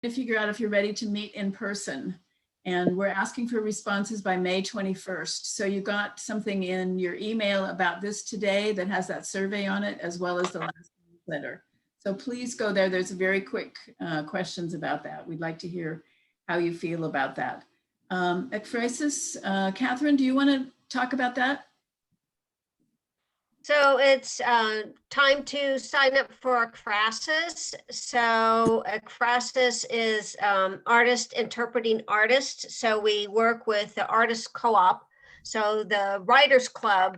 to figure out if you're ready to meet in person. And we're asking for responses by May 21st. So you got something in your email about this today that has that survey on it, as well as the last newsletter. So please go there. There's very quick questions about that. We'd like to hear how you feel about that. Ekphrasis, Catherine, do you want to talk about that? So it's time to sign up for Ekphrasis. So Ekphrasis is artist interpreting artists. So we work with the Artist Co-op. So the Writers Club,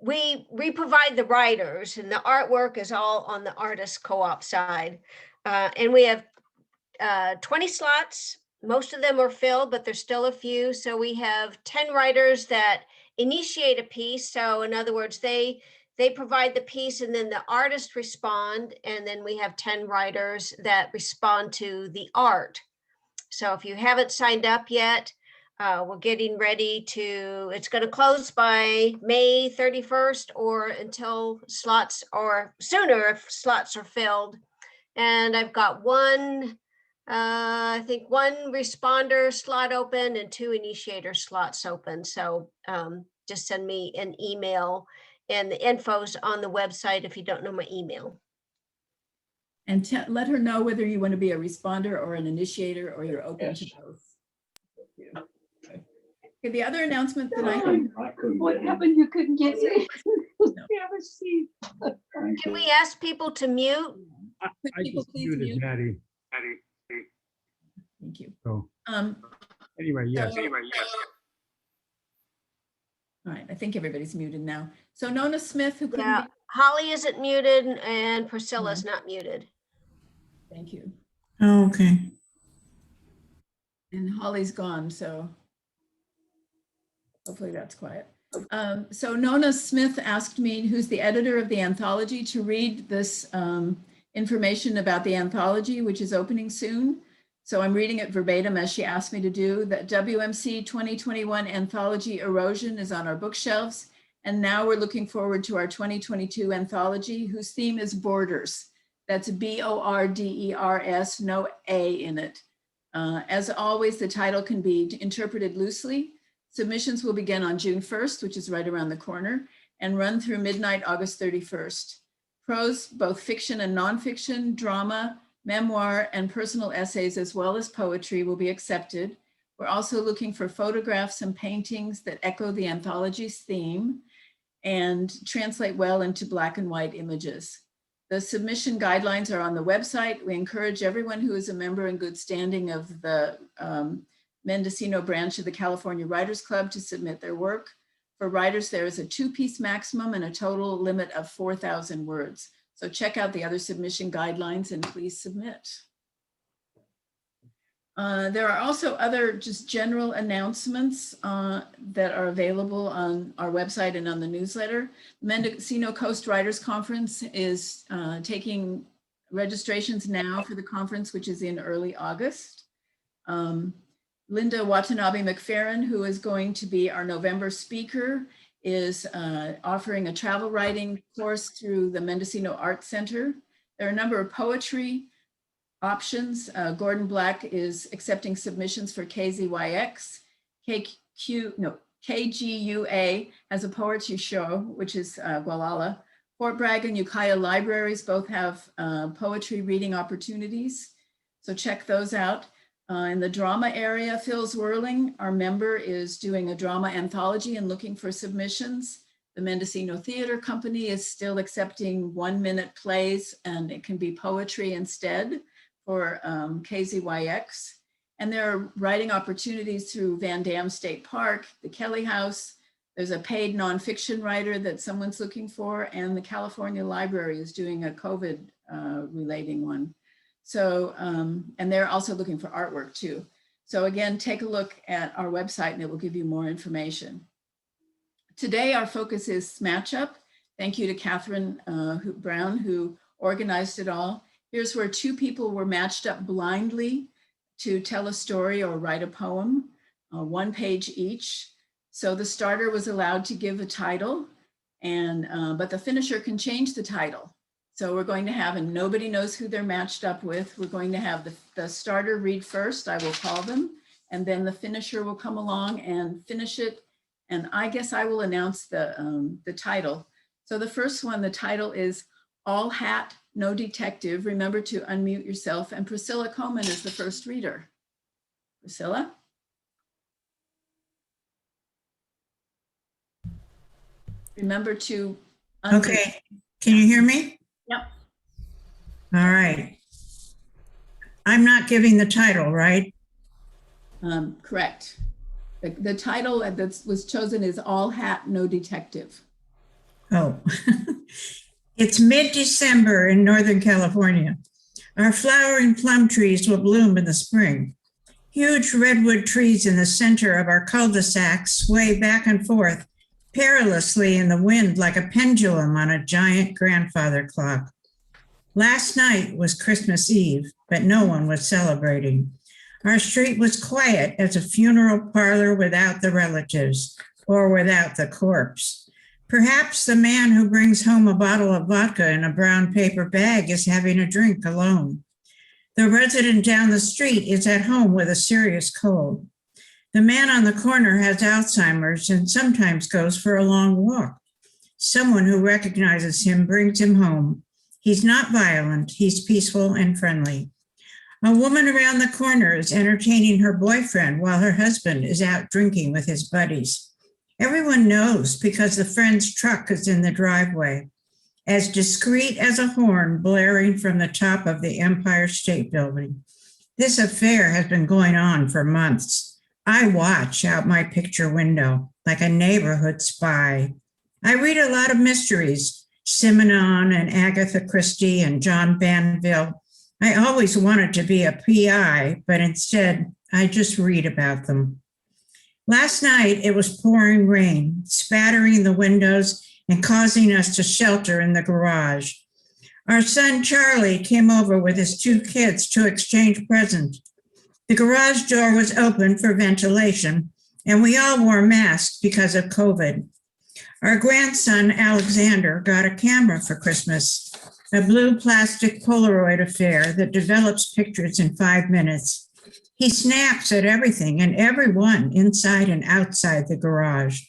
we provide the writers, and the artwork is all on the Artist Co-op side. And we have 20 slots. Most of them are filled, but there's still a few. So we have 10 writers that initiate a piece. So in other words, they provide the piece and then the artists respond. And then we have 10 writers that respond to the art. So if you haven't signed up yet, we're getting ready to, it's going to close by May 31st or until slots, or sooner if slots are filled. And I've got I think one responder slot open and 2 initiator slots open. So just send me an email, and the info's on the website if you don't know my email. And let her know whether you want to be a responder or an initiator, or you're open to both. Okay, the other announcement that I have. What happened? You couldn't get in. No. Have a seat. Can we ask people to mute? Could people please mute? Maddie. Thank you. So anyway, yes. All right, I think everybody's muted now. So Nona Smith, who couldn't Yeah, be, Holly isn't muted and Priscilla's not muted. thank you. Oh, okay. And Holly's gone, so hopefully that's quiet. So Nona Smith asked me, who's the editor of the anthology, to read this information about the anthology, which is opening soon. So I'm reading it verbatim as she asked me to do. That WMC 2021 Anthology Erosion is on our bookshelves. And now we're looking forward to our 2022 anthology, whose theme is Borders. That's BORDERS, no A in it. As always, the title can be interpreted loosely. Submissions will begin on June 1st, which is right around the corner, and run through midnight, August 31st. Prose, both fiction and nonfiction, drama, memoir, and personal essays, as well as poetry, will be accepted. We're also looking for photographs and paintings that echo the anthology's theme and translate well into Black and white images. The submission guidelines are on the website. We encourage everyone who is a member in good standing of the Mendocino branch of the California Writers Club to submit their work. For writers, there is a 2-piece maximum and a total limit of 4,000 words. So check out the other submission guidelines and please submit. There are also other just general announcements that are available on our website and on the newsletter. Mendocino Coast Writers Conference is taking registrations now for the conference, which is in early August. Linda Watanabe McFerrin, who is going to be our November speaker, is offering a travel writing course through the Mendocino Art Center. There are a number of poetry options. Gordon Black is accepting submissions for KZYX. KGUA has a poetry show, which is Gualala. Fort Bragg and Ukiah libraries both have poetry reading opportunities. So check those out. In the drama area, Phil Zwirling, our member, is doing a drama anthology and looking for submissions. The Mendocino Theater Company is still accepting 1-minute plays, and it can be poetry instead for KZYX. And there are writing opportunities through Van Dam State Park, the Kelly House. There's a paid nonfiction writer that someone's looking for, and the California Library is doing a COVID relating one. So, and they're also looking for artwork too. So again, take a look at our website and it will give you more information. Today, our focus is SmatchUp. Thank you to Catherine Brown, who organized it all. Here's where 2 people were matched up blindly to tell a story or write a poem, 1 page each. So the starter was allowed to give a title, and but the finisher can change the title. So we're going to have, and nobody knows who they're matched up with. We're going to have the starter read first. I will call them, and then the finisher will come along and finish it. And I guess I will announce the title. So the first one, the title is All Hat, No Detective. Remember to unmute yourself. And Priscilla Coleman is the first reader. Priscilla? Remember to unmute. Okay, can you hear me? Yep. All right. I'm not giving the title, right? Correct. The title that was chosen is All Hat, No Detective. Oh, it's mid-December in Northern California. Our flowering plum trees will bloom in the spring. Huge redwood trees in the center of our cul-de-sac sway back and forth perilously in the wind like a pendulum on a giant grandfather clock. Last night was Christmas Eve, but no one was celebrating. Our street was quiet as a funeral parlor without the relatives or without the corpse. Perhaps the man who brings home a bottle of vodka in a brown paper bag is having a drink alone. The resident down the street is at home with a serious cold. The man on the corner has Alzheimer's and sometimes goes for a long walk. Someone who recognizes him brings him home. He's not violent, he's peaceful and friendly. A woman around the corner is entertaining her boyfriend while her husband is out drinking with his buddies. Everyone knows because the friend's truck is in the driveway, as discreet as a horn blaring from the top of the Empire State Building. This affair has been going on for months. I watch out my picture window like a neighborhood spy. I read a lot of mysteries, Simenon and Agatha Christie and John Banville. I always wanted to be a PI, but instead I just read about them. Last night it was pouring rain, spattering the windows and causing us to shelter in the garage. Our son Charlie came over with his 2 kids to exchange presents. The garage door was open for ventilation, and we all wore masks because of COVID. Our grandson Alexander got a camera for Christmas, a blue plastic Polaroid affair that develops pictures in 5 minutes. He snaps at everything and everyone inside and outside the garage.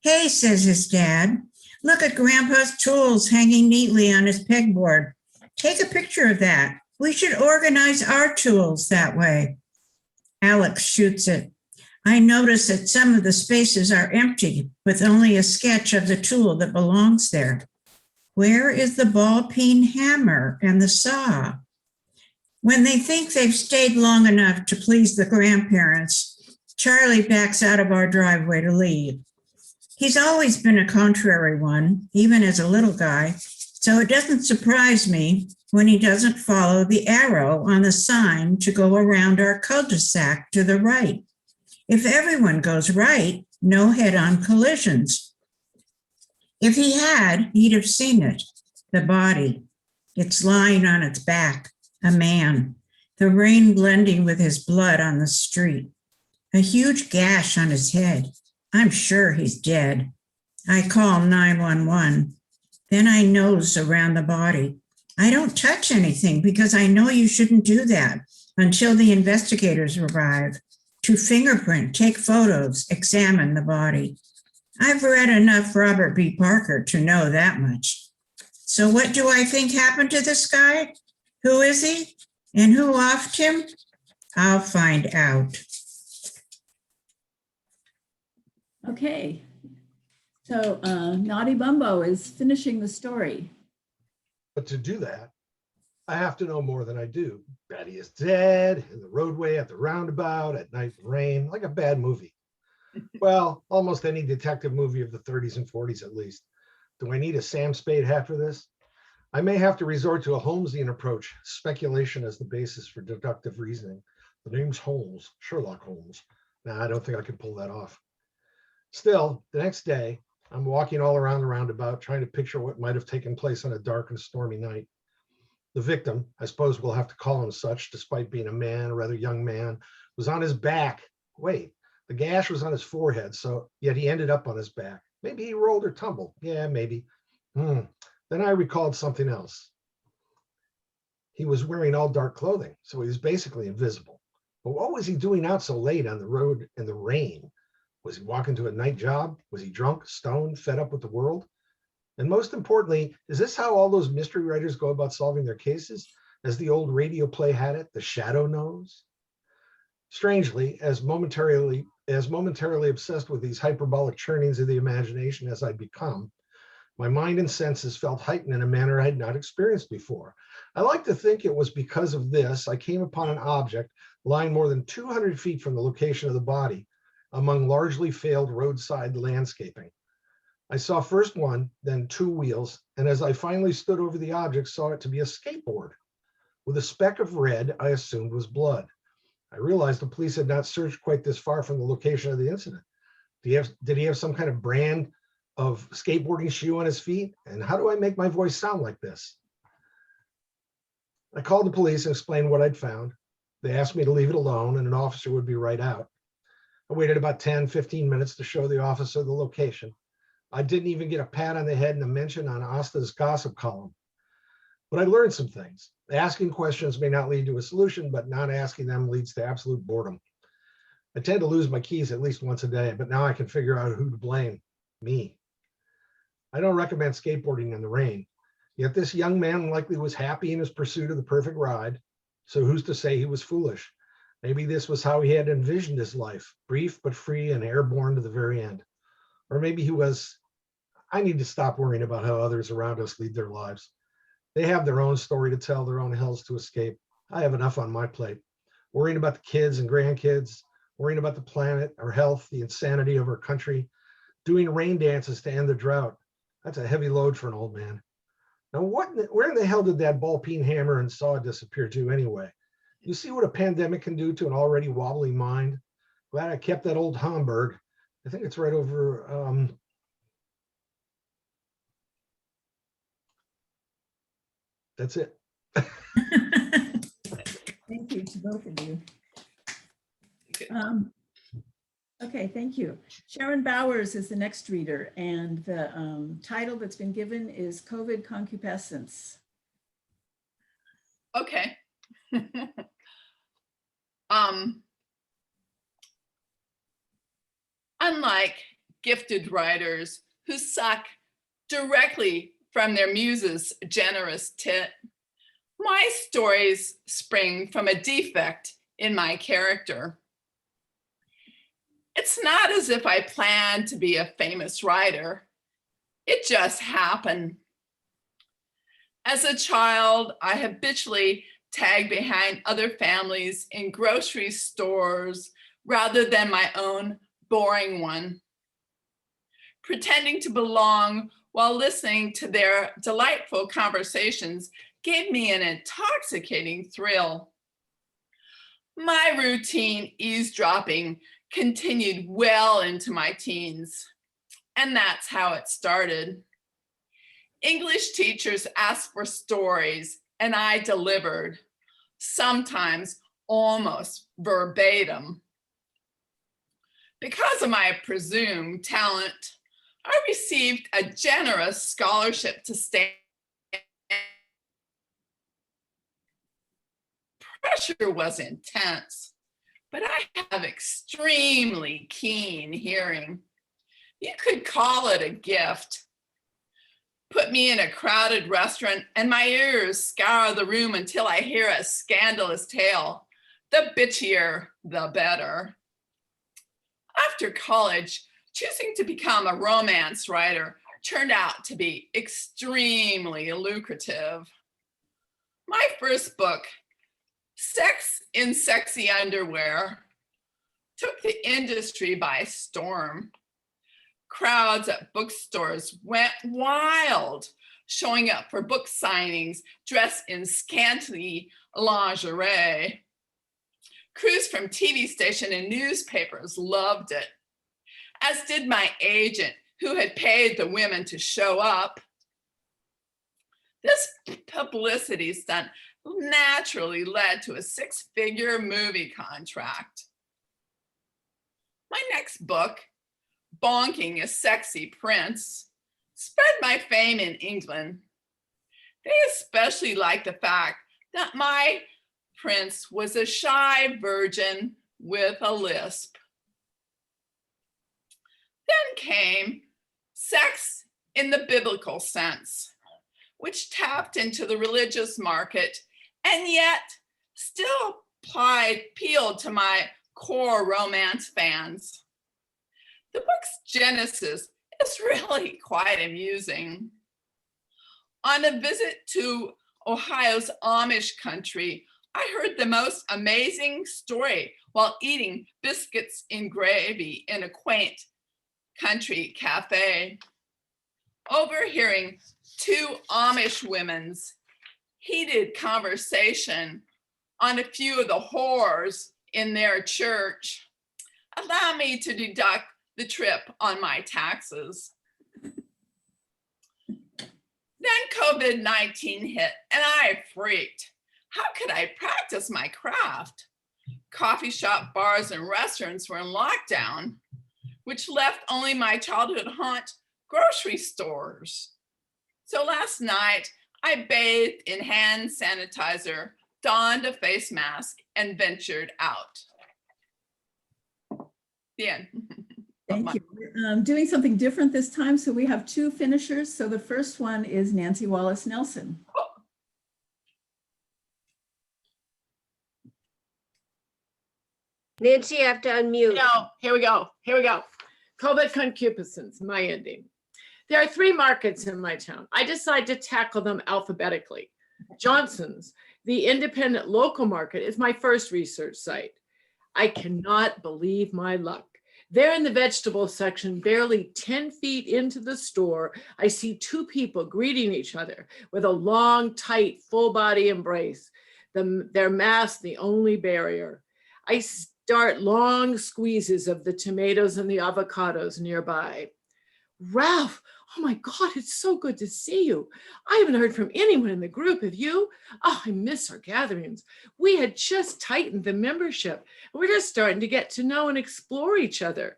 Hey, says his dad, look at Grandpa's tools hanging neatly on his pegboard. Take a picture of that. We should organize our tools that way. Alex shoots it. I notice that some of the spaces are empty with only a sketch of the tool that belongs there. Where is the ball-peen hammer and the saw? When they think they've stayed long enough to please the grandparents, Charlie backs out of our driveway to leave. He's always been a contrary one, even as a little guy, so it doesn't surprise me when he doesn't follow the arrow on the sign to go around our cul-de-sac to the right. If everyone goes right, no head-on collisions. If he had, he'd have seen it, the body. It's lying on its back, a man, the rain blending with his blood on the street. A huge gash on his head. I'm sure he's dead. I call 911. Then I nose around the body. I don't touch anything because I know you shouldn't do that until the investigators arrive to fingerprint, take photos, examine the body. I've read enough Robert B. Parker to know that much. So what do I think happened to this guy? Who is he? And who offed him? I'll find out. Okay. So Naughty Bumbo is finishing the story. But to do that, I have to know more than I do. Betty is dead, in the roadway, at the roundabout, at night in rain, like a bad movie. Well, almost any detective movie of the 30s and 40s at least. Do I need a Sam Spade hat for this? I may have to resort to a Holmesian approach, speculation as the basis for deductive reasoning. The name's Holmes, Sherlock Holmes. Nah, I don't think I can pull that off. Still, the next day, I'm walking all around the roundabout, trying to picture what might have taken place on a dark and stormy night. The victim, I suppose we'll have to call him such, despite being a man, a rather young man, was on his back. Wait, the gash was on his forehead, so yet he ended up on his back. Maybe he rolled or tumbled. Yeah, maybe. Then I recalled something else. He was wearing all dark clothing, so he was basically invisible. But what was he doing out so late on the road in the rain? Was he walking to a night job? Was he drunk, stoned, fed up with the world? And most importantly, is this how all those mystery writers go about solving their cases? As the old radio play had it, the shadow knows? Strangely, as momentarily obsessed with these hyperbolic churnings of the imagination as I'd become, my mind and senses felt heightened in a manner I had not experienced before. I like to think it was because of this I came upon an object lying more than 200 feet from the location of the body, among largely failed roadside landscaping. I saw first one, then two wheels, and as I finally stood over the object, saw it to be a skateboard. With a speck of red I assumed was blood. I realized the police had not searched quite this far from the location of the incident. Did he have some kind of brand of skateboarding shoe on his feet? And how do I make my voice sound like this? I called the police and explained what I'd found. They asked me to leave it alone and an officer would be right out. I waited about 10, 15 minutes to show the officer the location. I didn't even get a pat on the head and a mention on Asta's gossip column. But I learned some things. Asking questions may not lead to a solution, but not asking them leads to absolute boredom. I tend to lose my keys at least once a day, but now I can figure out who to blame. Me. I don't recommend skateboarding in the rain. Yet this young man likely was happy in his pursuit of the perfect ride. So who's to say he was foolish? Maybe this was how he had envisioned his life, brief but free and airborne to the very end. Or maybe he was, I need to stop worrying about how others around us lead their lives. They have their own story to tell, their own hells to escape. I have enough on my plate. Worrying about the kids and grandkids, worrying about the planet, our health, the insanity of our country, doing rain dances to end the drought. That's a heavy load for an old man. Now, where in the hell did that ball-peen hammer and saw disappear to anyway? You see what a pandemic can do to an already wobbly mind? Glad I kept that old Hamburg. I think it's right over, that's it. Thank you to both of you. Okay, thank you. Sharon Bowers is the next reader, and the title that's been given is COVID Concupiscence. Okay. Unlike gifted writers who suck directly from their muse's generous tit, my stories spring from a defect in my character. It's not as if I planned to be a famous writer. It just happened. As a child, I habitually tagged behind other families in grocery stores rather than my own boring one. Pretending to belong while listening to their delightful conversations gave me an intoxicating thrill. My routine eavesdropping continued well into my teens, and that's how it started. English teachers asked for stories, and I delivered, sometimes almost verbatim. Because of my presumed talent, I received a generous scholarship to stay. Pressure was intense, but I have extremely keen hearing. You could call it a gift. Put me in a crowded restaurant and my ears scour the room until I hear a scandalous tale. The bitchier, the better. After college, choosing to become a romance writer turned out to be extremely lucrative. My first book, Sex in Sexy Underwear, took the industry by storm. Crowds at bookstores went wild, showing up for book signings dressed in scantily lingerie. Crews from TV station and newspapers loved it, as did my agent, who had paid the women to show up. This publicity stunt naturally led to a six-figure movie contract. My next book, Bonking a Sexy Prince, spread my fame in England. They especially liked the fact that my prince was a shy virgin with a lisp. Then came sex in the biblical sense, which tapped into the religious market and yet still appealed to my core romance fans. The book's genesis is really quite amusing. On a visit to Ohio's Amish country, I heard the most amazing story while eating biscuits in gravy in a quaint country cafe. Overhearing two Amish women's heated conversation on a few of the whores in their church allowed me to deduct the trip on my taxes. Then COVID-19 hit and I freaked. How could I practice my craft? Coffee shop, bars, and restaurants were in lockdown, which left only my childhood haunt, grocery stores. So last night, I bathed in hand sanitizer, donned a face mask, and ventured out. The end. Thank you. We're doing something different this time. So we have two finishers. So the first one is Nancy Wallace Nelson. Nancy, you have to unmute. No, here we go. Here we go. COVID concupiscence, my ending. There are 3 markets in my town. I decided to tackle them alphabetically. Johnson's, the independent local market, is my first research site. I cannot believe my luck. There in the vegetable section, barely 10 feet into the store, I see 2 people greeting each other with a long, tight, full body embrace. Their mask, the only barrier. I start long squeezes of the tomatoes and the avocados nearby. Ralph, oh my God, it's so good to see you. I haven't heard from anyone in the group, have you? Oh, I miss our gatherings. We had just tightened the membership. We're just starting to get to know and explore each other.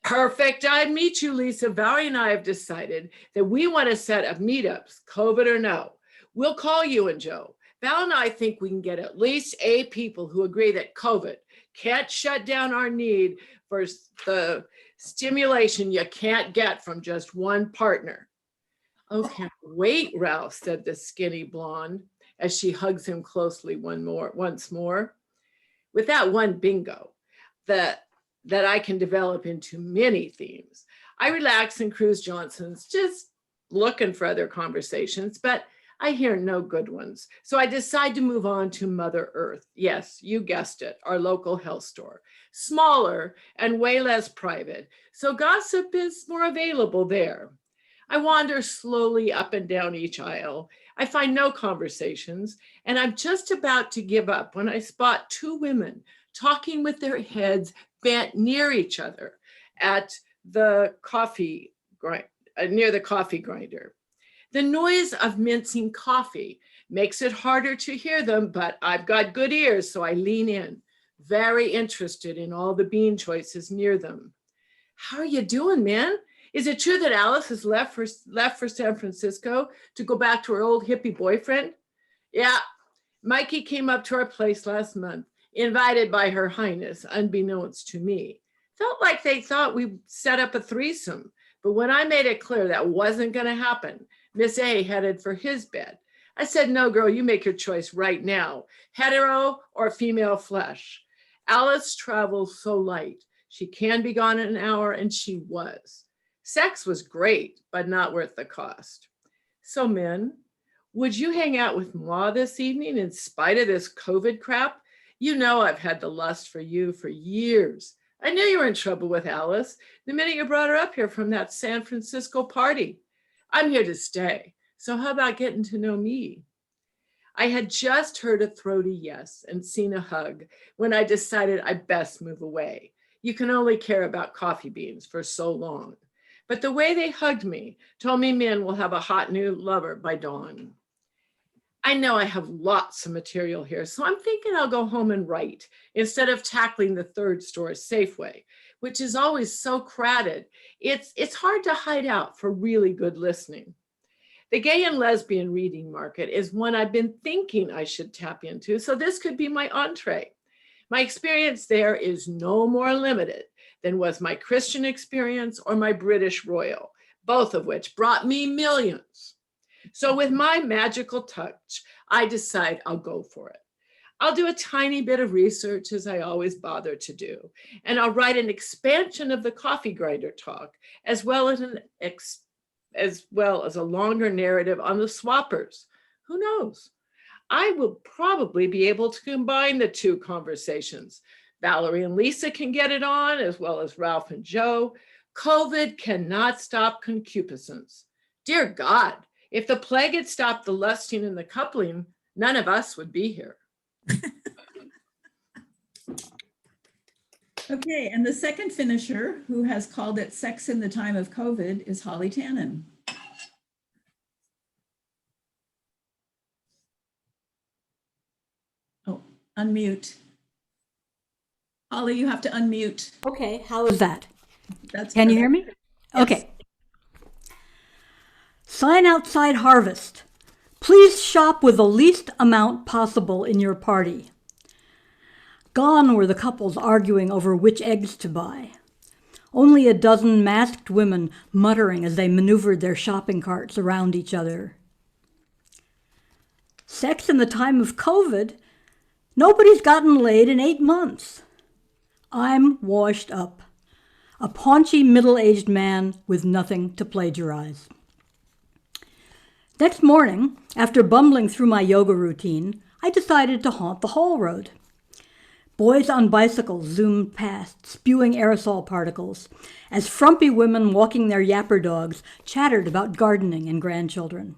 Perfect, I'd meet you, Lisa. Valerie and I have decided that we want a set of meetups, COVID or no. We'll call you and Joe. Val and I think we can get at least 8 people who agree that COVID can't shut down our need for the stimulation you can't get from just one partner. Oh, can't wait, Ralph, said the skinny blonde as she hugs him closely once more. With that one bingo that I can develop into many themes, I relax and cruise Johnson's, just looking for other conversations, but I hear no good ones. So I decide to move on to Mother Earth. Yes, you guessed it, our local health store. Smaller and way less private, so gossip is more available there. I wander slowly up and down each aisle. I find no conversations, and I'm just about to give up when I spot 2 women talking with their heads bent near each other at the coffee near the coffee grinder. The noise of mincing coffee makes it harder to hear them, but I've got good ears, so I lean in, very interested in all the bean choices near them. How are you doing, man? Is it true that Alice has left for San Francisco to go back to her old hippie boyfriend? Yeah, Mikey came up to our place last month, invited by Her Highness, unbeknownst to me. Felt like they thought we set up a threesome, but when I made it clear that wasn't gonna happen, Miss A headed for his bed. I said, no, girl, you make your choice right now, hetero or female flesh. Alice travels so light. She can be gone in an hour, and she was. Sex was great, but not worth the cost. So men, would you hang out with Ma this evening in spite of this COVID crap? You know I've had the lust for you for years. I knew you were in trouble with Alice the minute you brought her up here from that San Francisco party. I'm here to stay, so how about getting to know me? I had just heard a throaty yes and seen a hug when I decided I best move away. You can only care about coffee beans for so long. But the way they hugged me told me men will have a hot new lover by dawn. I know I have lots of material here, so I'm thinking I'll go home and write instead of tackling the third store, Safeway, which is always so crowded. It's hard to hide out for really good listening. The gay and lesbian reading market is one I've been thinking I should tap into, so this could be my entree. My experience there is no more limited than was my Christian experience or my British Royal, both of which brought me millions. So with my magical touch, I decide I'll go for it. I'll do a tiny bit of research, as I always bother to do, and I'll write an expansion of the coffee grinder talk, as well as a longer narrative on the swappers. Who knows? I will probably be able to combine the two conversations. Valerie and Lisa can get it on, as well as Ralph and Joe. COVID cannot stop concupiscence. Dear God, if the plague had stopped the lusting and the coupling, none of us would be here. Okay, and the second finisher, who has called it Sex in the Time of COVID, is Holly Tannen. Oh, unmute. Holly, you have to unmute. Okay, how is that? That's Can you better. hear me? Yes. Okay. Sign outside harvest. Please shop with the least amount possible in your party. Gone were the couples arguing over which eggs to buy. Only a dozen masked women muttering as they maneuvered their shopping carts around each other. Sex in the time of COVID? Nobody's gotten laid in 8 months. I'm washed up. A paunchy middle-aged man with nothing to plagiarize. Next morning, after bumbling through my yoga routine, I decided to haunt the Hall Road. Boys on bicycles zoomed past, spewing aerosol particles, as frumpy women walking their yapper dogs chattered about gardening and grandchildren.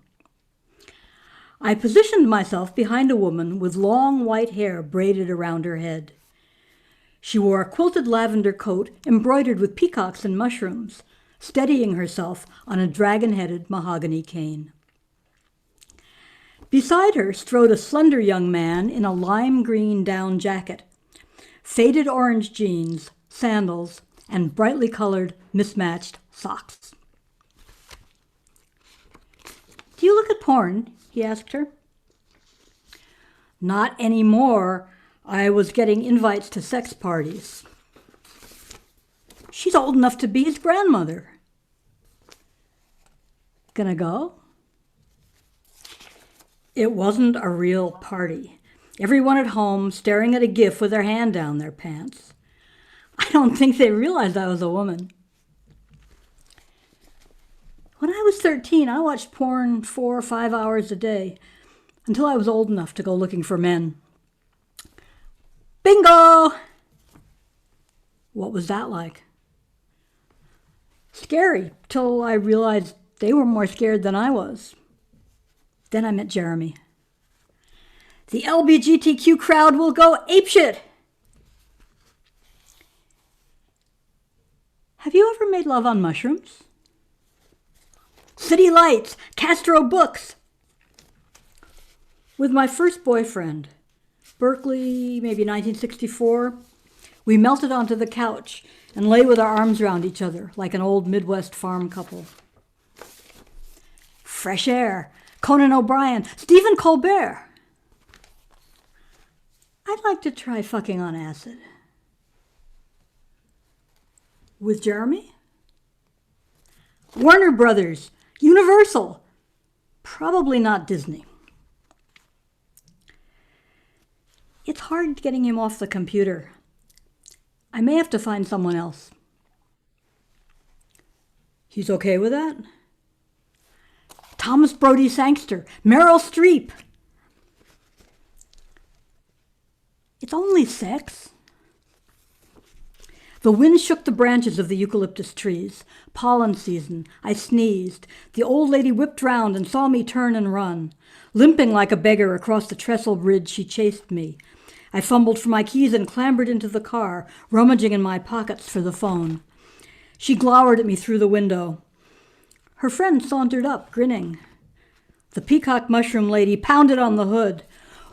I positioned myself behind a woman with long white hair braided around her head. She wore a quilted lavender coat embroidered with peacocks and mushrooms, steadying herself on a dragon-headed mahogany cane. Beside her strode a slender young man in a lime green down jacket, faded orange jeans, sandals, and brightly colored mismatched socks. "Do you look at porn?" he asked her. "Not anymore. I was getting invites to sex parties." "She's old enough to be his grandmother." "Gonna go?" It wasn't a real party. Everyone at home staring at a GIF with their hand down their pants. I don't think they realized I was a woman. When I was 13, I watched porn 4 or 5 hours a day until I was old enough to go looking for men. Bingo! What was that like? Scary, till I realized they were more scared than I was. Then I met Jeremy. The LGBTQ crowd will go apeshit. Have you ever made love on mushrooms? City lights, Castro books. With my first boyfriend, Berkeley, maybe 1964, we melted onto the couch and lay with our arms around each other like an old Midwest farm couple. Fresh air, Conan O'Brien, Stephen Colbert. I'd like to try fucking on acid. With Jeremy? Warner Brothers, Universal, probably not Disney. It's hard getting him off the computer. I may have to find someone else. He's okay with that? Thomas Brody Sangster, Meryl Streep. It's only sex. The wind shook the branches of the eucalyptus trees. Pollen season. I sneezed. The old lady whipped round and saw me turn and run. Limping like a beggar across the trestle bridge, she chased me. I fumbled for my keys and clambered into the car, rummaging in my pockets for the phone. She glowered at me through the window. Her friend sauntered up, grinning. The peacock mushroom lady pounded on the hood.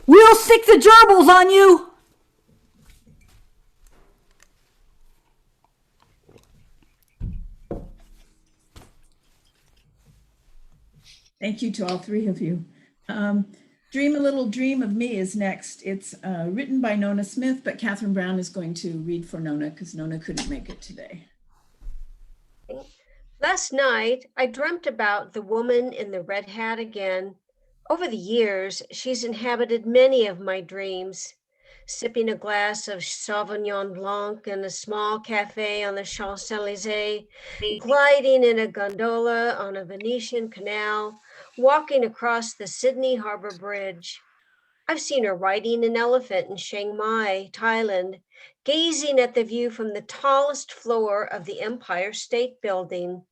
"We'll stick the gerbils on you!" Thank you to all three of you. Dream a Little Dream of Me is next. It's written by Nona Smith, but Catherine Brown is going to read for Nona because Nona couldn't make it today. Last night, I dreamt about the woman in the red hat again. Over the years, she's inhabited many of my dreams, sipping a glass of Sauvignon Blanc in a small cafe on the Champs-Élysées, gliding in a gondola on a Venetian canal, walking across the Sydney Harbor Bridge. I've seen her riding an elephant in Chiang Mai, Thailand, gazing at the view from the tallest floor of the Empire State Building,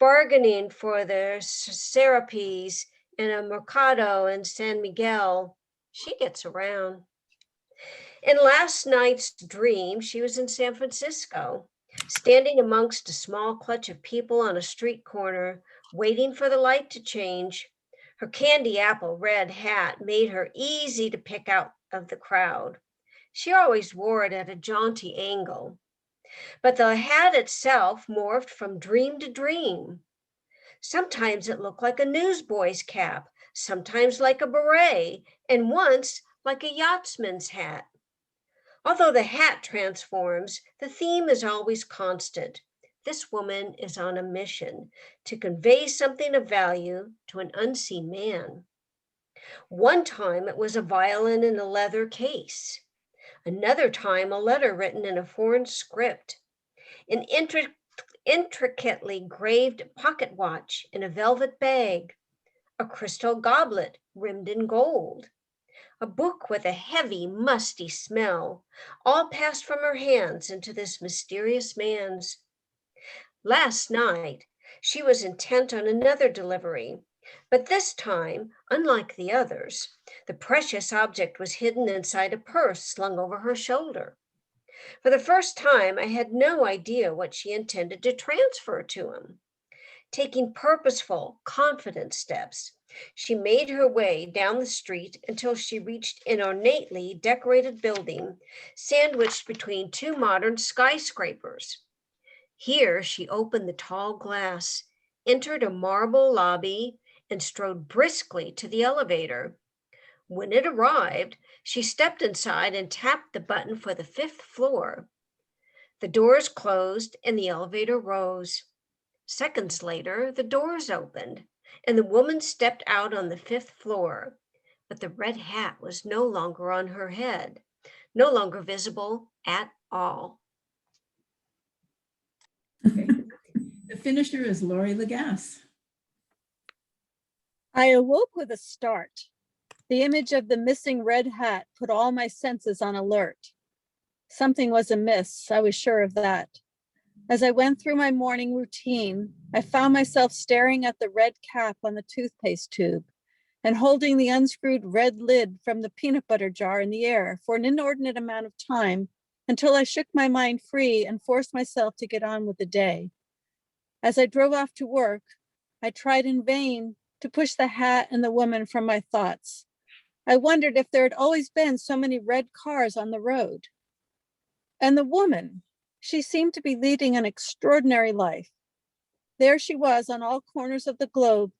bargaining for their serapes in a mercado in San Miguel. She gets around. In last night's dream, she was in San Francisco, standing amongst a small clutch of people on a street corner, waiting for the light to change. Her candy apple red hat made her easy to pick out of the crowd. She always wore it at a jaunty angle. But the hat itself morphed from dream to dream. Sometimes it looked like a newsboy's cap, sometimes like a beret, and once like a yachtsman's hat. Although the hat transforms, the theme is always constant. This woman is on a mission to convey something of value to an unseen man. One time it was a violin in a leather case. Another time a letter written in a foreign script. An intricately graved pocket watch in a velvet bag, a crystal goblet rimmed in gold, a book with a heavy, musty smell, all passed from her hands into this mysterious man's. Last night, she was intent on another delivery, but this time, unlike the others, the precious object was hidden inside a purse slung over her shoulder. For the first time, I had no idea what she intended to transfer to him. Taking purposeful, confident steps, she made her way down the street until she reached an ornately decorated building sandwiched between two modern skyscrapers. Here, she opened the tall glass, entered a marble lobby, and strode briskly to the elevator. When it arrived, she stepped inside and tapped the button for the 5th floor. The doors closed and the elevator rose. Seconds later, the doors opened and the woman stepped out on the 5th floor. But the red hat was no longer on her head, no longer visible at all. Okay. The finisher is Lori Lagasse. I awoke with a start. The image of the missing red hat put all my senses on alert. Something was amiss, I was sure of that. As I went through my morning routine, I found myself staring at the red cap on the toothpaste tube and holding the unscrewed red lid from the peanut butter jar in the air for an inordinate amount of time until I shook my mind free and forced myself to get on with the day. As I drove off to work, I tried in vain to push the hat and the woman from my thoughts. I wondered if there had always been so many red cars on the road. And the woman, she seemed to be leading an extraordinary life. There she was on all corners of the globe,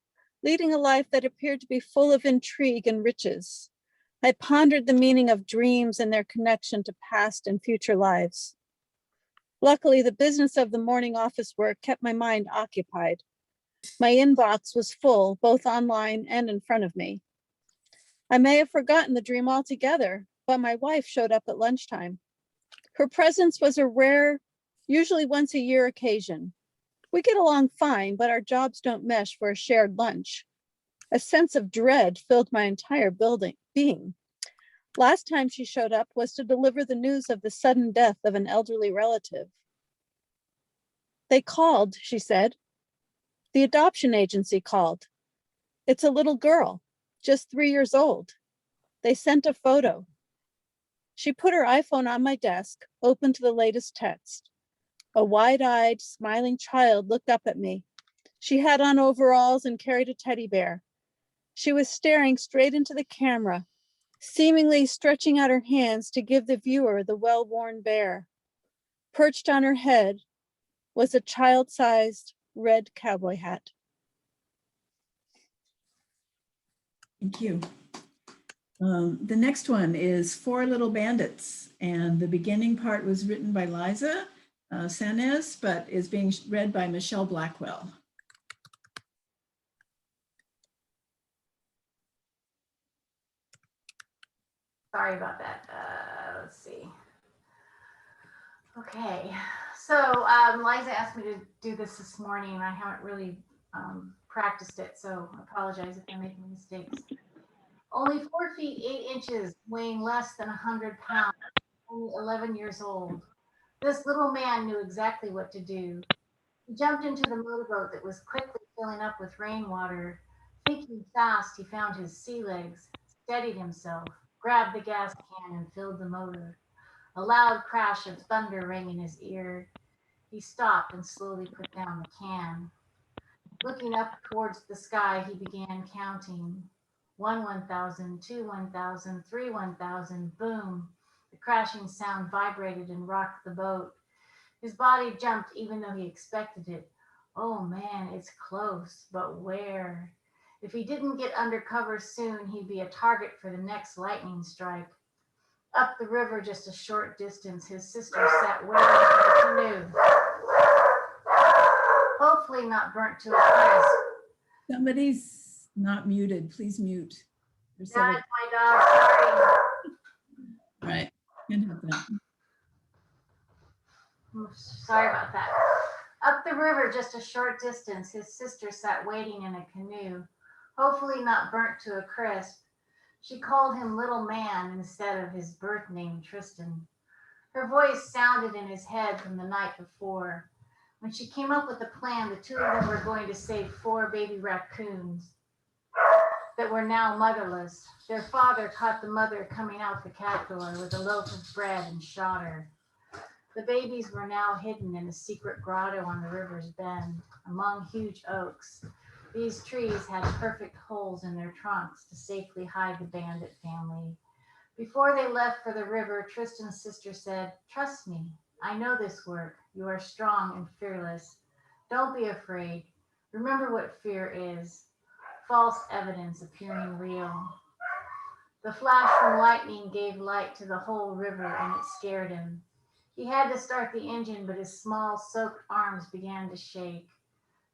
leading a life that appeared to be full of intrigue and riches. I pondered the meaning of dreams and their connection to past and future lives. Luckily, the business of the morning office work kept my mind occupied. My inbox was full, both online and in front of me. I may have forgotten the dream altogether, but my wife showed up at lunchtime. Her presence was a rare, usually once a year occasion. We get along fine, but our jobs don't mesh for a shared lunch. A sense of dread filled my entire being. Last time she showed up was to deliver the news of the sudden death of an elderly relative. They called, she said. The adoption agency called. It's a little girl, just 3 years old. They sent a photo. She put her iPhone on my desk, opened to the latest text. A wide-eyed, smiling child looked up at me. She had on overalls and carried a teddy bear. She was staring straight into the camera, seemingly stretching out her hands to give the viewer the well-worn bear. Perched on her head was a child-sized red cowboy hat. Thank you. The next one is Four Little Bandits, and the beginning part was written by Liza Sanez, but is being read by Michelle Blackwell. Sorry about that. Let's see. Okay, so Liza asked me to do this morning, and I haven't really practiced it, so I apologize if I'm making mistakes. Only 4 feet 8 inches, weighing less than 100 pounds, only 11 years old. This little man knew exactly what to do. He jumped into the motorboat that was quickly filling up with rainwater. Thinking fast, he found his sea legs, steadied himself, grabbed the gas can, and filled the motor. A loud crash of thunder rang in his ear. He stopped and slowly put down the can. Looking up towards the sky, he began counting. 1, 1,000, 2, 1,000, 3, 1,000, boom. The crashing sound vibrated and rocked the boat. His body jumped even though he expected it. Oh man, it's close, but where? If he didn't get under cover soon, he'd be a target for the next lightning strike. Up the river just a short distance, his sister sat waiting in the canoe. Hopefully not burnt to a crisp. Somebody's not muted. Please mute. There's That's several- my dog, sorry. Right. Can't have that. Sorry about that. Up the river just a short distance, his sister sat waiting in a canoe, hopefully not burnt to a crisp. She called him Little Man instead of his birth name, Tristan. Her voice sounded in his head from the night before. When she came up with the plan, the two of them were going to save 4 baby raccoons that were now motherless. Their father caught the mother coming out the cat door with a loaf of bread and shot her. The babies were now hidden in a secret grotto on the river's bend, among huge oaks. These trees had perfect holes in their trunks to safely hide the bandit family. Before they left for the river, Tristan's sister said, "Trust me, I know this work. You are strong and fearless. Don't be afraid. Remember what fear is. False evidence appearing real." The flash from lightning gave light to the whole river, and it scared him. He had to start the engine, but his small, soaked arms began to shake.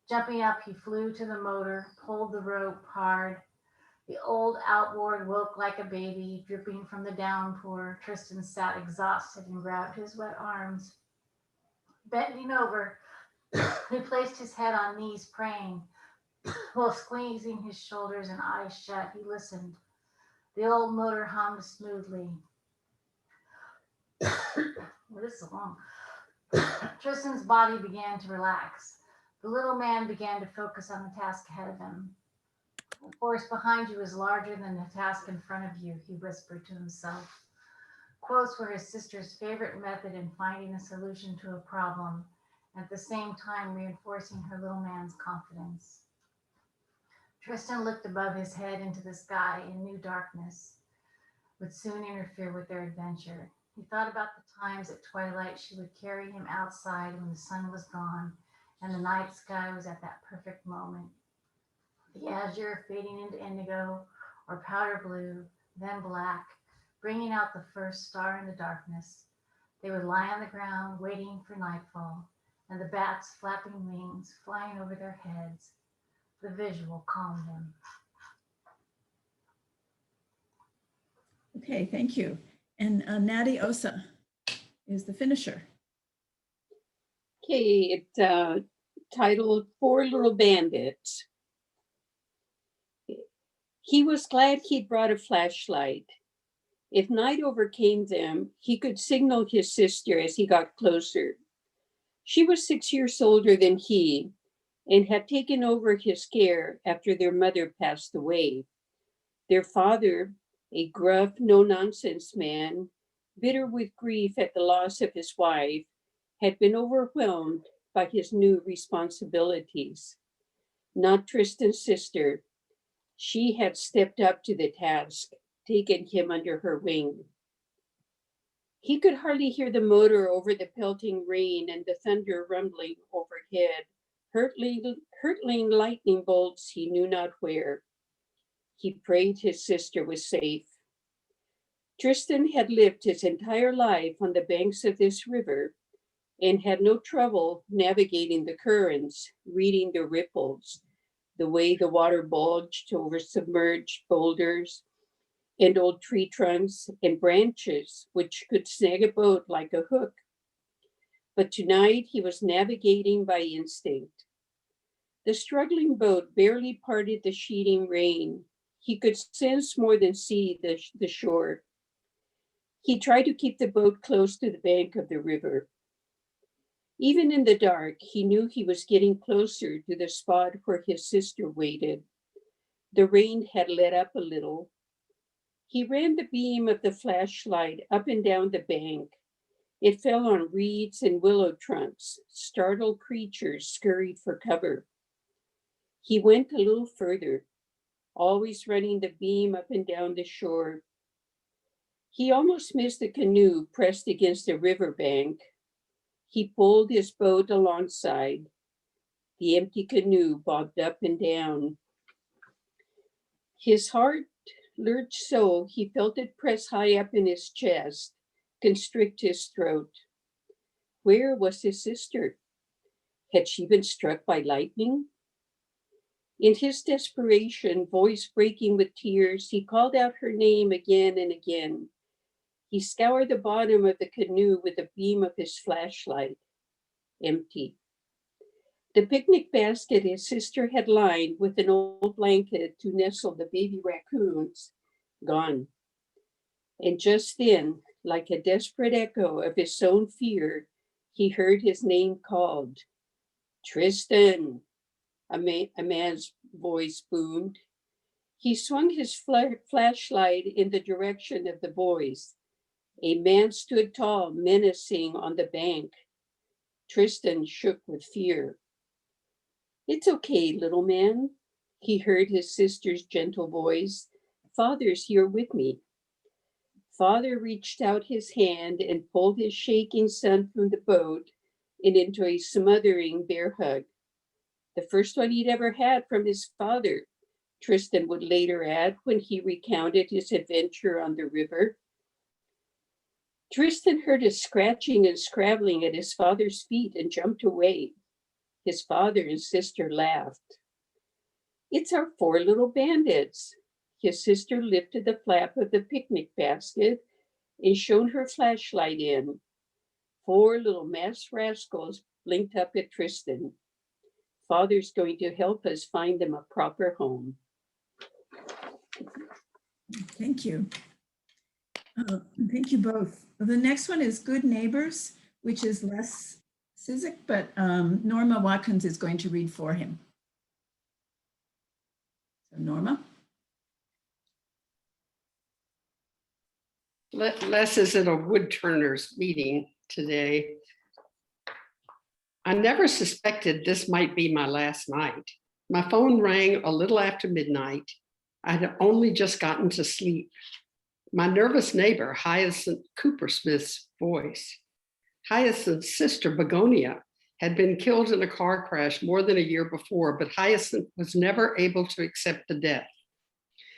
Jumping up, he flew to the motor, pulled the rope hard. The old outboard woke like a baby, dripping from the downpour. Tristan sat exhausted and grabbed his wet arms. Bending over, he placed his head on knees, praying. While squeezing his shoulders and eyes shut, he listened. The old motor hummed smoothly. Well, this is long. Tristan's body began to relax. The little man began to focus on the task ahead of him. "The force behind you is larger than the task in front of you," he whispered to himself. Quotes were his sister's favorite method in finding a solution to a problem, at the same time reinforcing her little man's confidence. Tristan looked above his head into the sky and knew darkness would soon interfere with their adventure. He thought about the times at twilight she would carry him outside when the sun was gone and the night sky was at that perfect moment. The azure fading into indigo or powder blue, then black, bringing out the first star in the darkness. They would lie on the ground waiting for nightfall, and the bats flapping wings flying over their heads. The visual calmed them. Okay, thank you. And Natty Osa is the finisher. Okay, it's titled Four Little Bandits. He was glad he'd brought a flashlight. If night overcame them, he could signal his sister as he got closer. She was 6 years older than he and had taken over his care after their mother passed away. Their father, a gruff, no-nonsense man, bitter with grief at the loss of his wife, had been overwhelmed by his new responsibilities. Not Tristan's sister. She had stepped up to the task, taken him under her wing. He could hardly hear the motor over the pelting rain and the thunder rumbling overhead, hurtling lightning bolts he knew not where. He prayed his sister was safe. Tristan had lived his entire life on the banks of this river and had no trouble navigating the currents, reading the ripples, the way the water bulged over submerged boulders and old tree trunks and branches, which could snag a boat like a hook. But tonight he was navigating by instinct. The struggling boat barely parted the sheeting rain. He could sense more than see the shore. He tried to keep the boat close to the bank of the river. Even in the dark, he knew he was getting closer to the spot where his sister waited. The rain had let up a little. He ran the beam of the flashlight up and down the bank. It fell on reeds and willow trunks. Startled creatures scurried for cover. He went a little further, always running the beam up and down the shore. He almost missed the canoe pressed against the riverbank. He pulled his boat alongside. The empty canoe bobbed up and down. His heart lurched so he felt it press high up in his chest, constrict his throat. Where was his sister? Had she been struck by lightning? In his desperation, voice breaking with tears, he called out her name again and again. He scoured the bottom of the canoe with the beam of his flashlight. Empty. The picnic basket his sister had lined with an old blanket to nestle the baby raccoons, gone. And just then, like a desperate echo of his own fear, he heard his name called. Tristan, a man's voice boomed. He swung his flashlight in the direction of the voice. A man stood tall, menacing on the bank. Tristan shook with fear. It's okay, little man. He heard his sister's gentle voice. Father's here with me. Father reached out his hand and pulled his shaking son from the boat and into a smothering bear hug. The first one he'd ever had from his father, Tristan would later add when he recounted his adventure on the river. Tristan heard a scratching and scrabbling at his father's feet and jumped away. His father and sister laughed. It's our 4 little bandits. His sister lifted the flap of the picnic basket and shone her flashlight in. 4 little masked rascals blinked up at Tristan. Father's going to help us find them a proper home. Thank you. Thank you both. The next one is Good Neighbors, which is less Cizik, but Norma Watkins is going to read for him. So Norma. Les is at a woodturners meeting today. I never suspected this might be my last night. My phone rang a little after midnight. I had only just gotten to sleep. My nervous neighbor, Hyacinth Coopersmith's voice. Hyacinth's sister, Begonia, had been killed in a car crash more than a year before, but Hyacinth was never able to accept the death.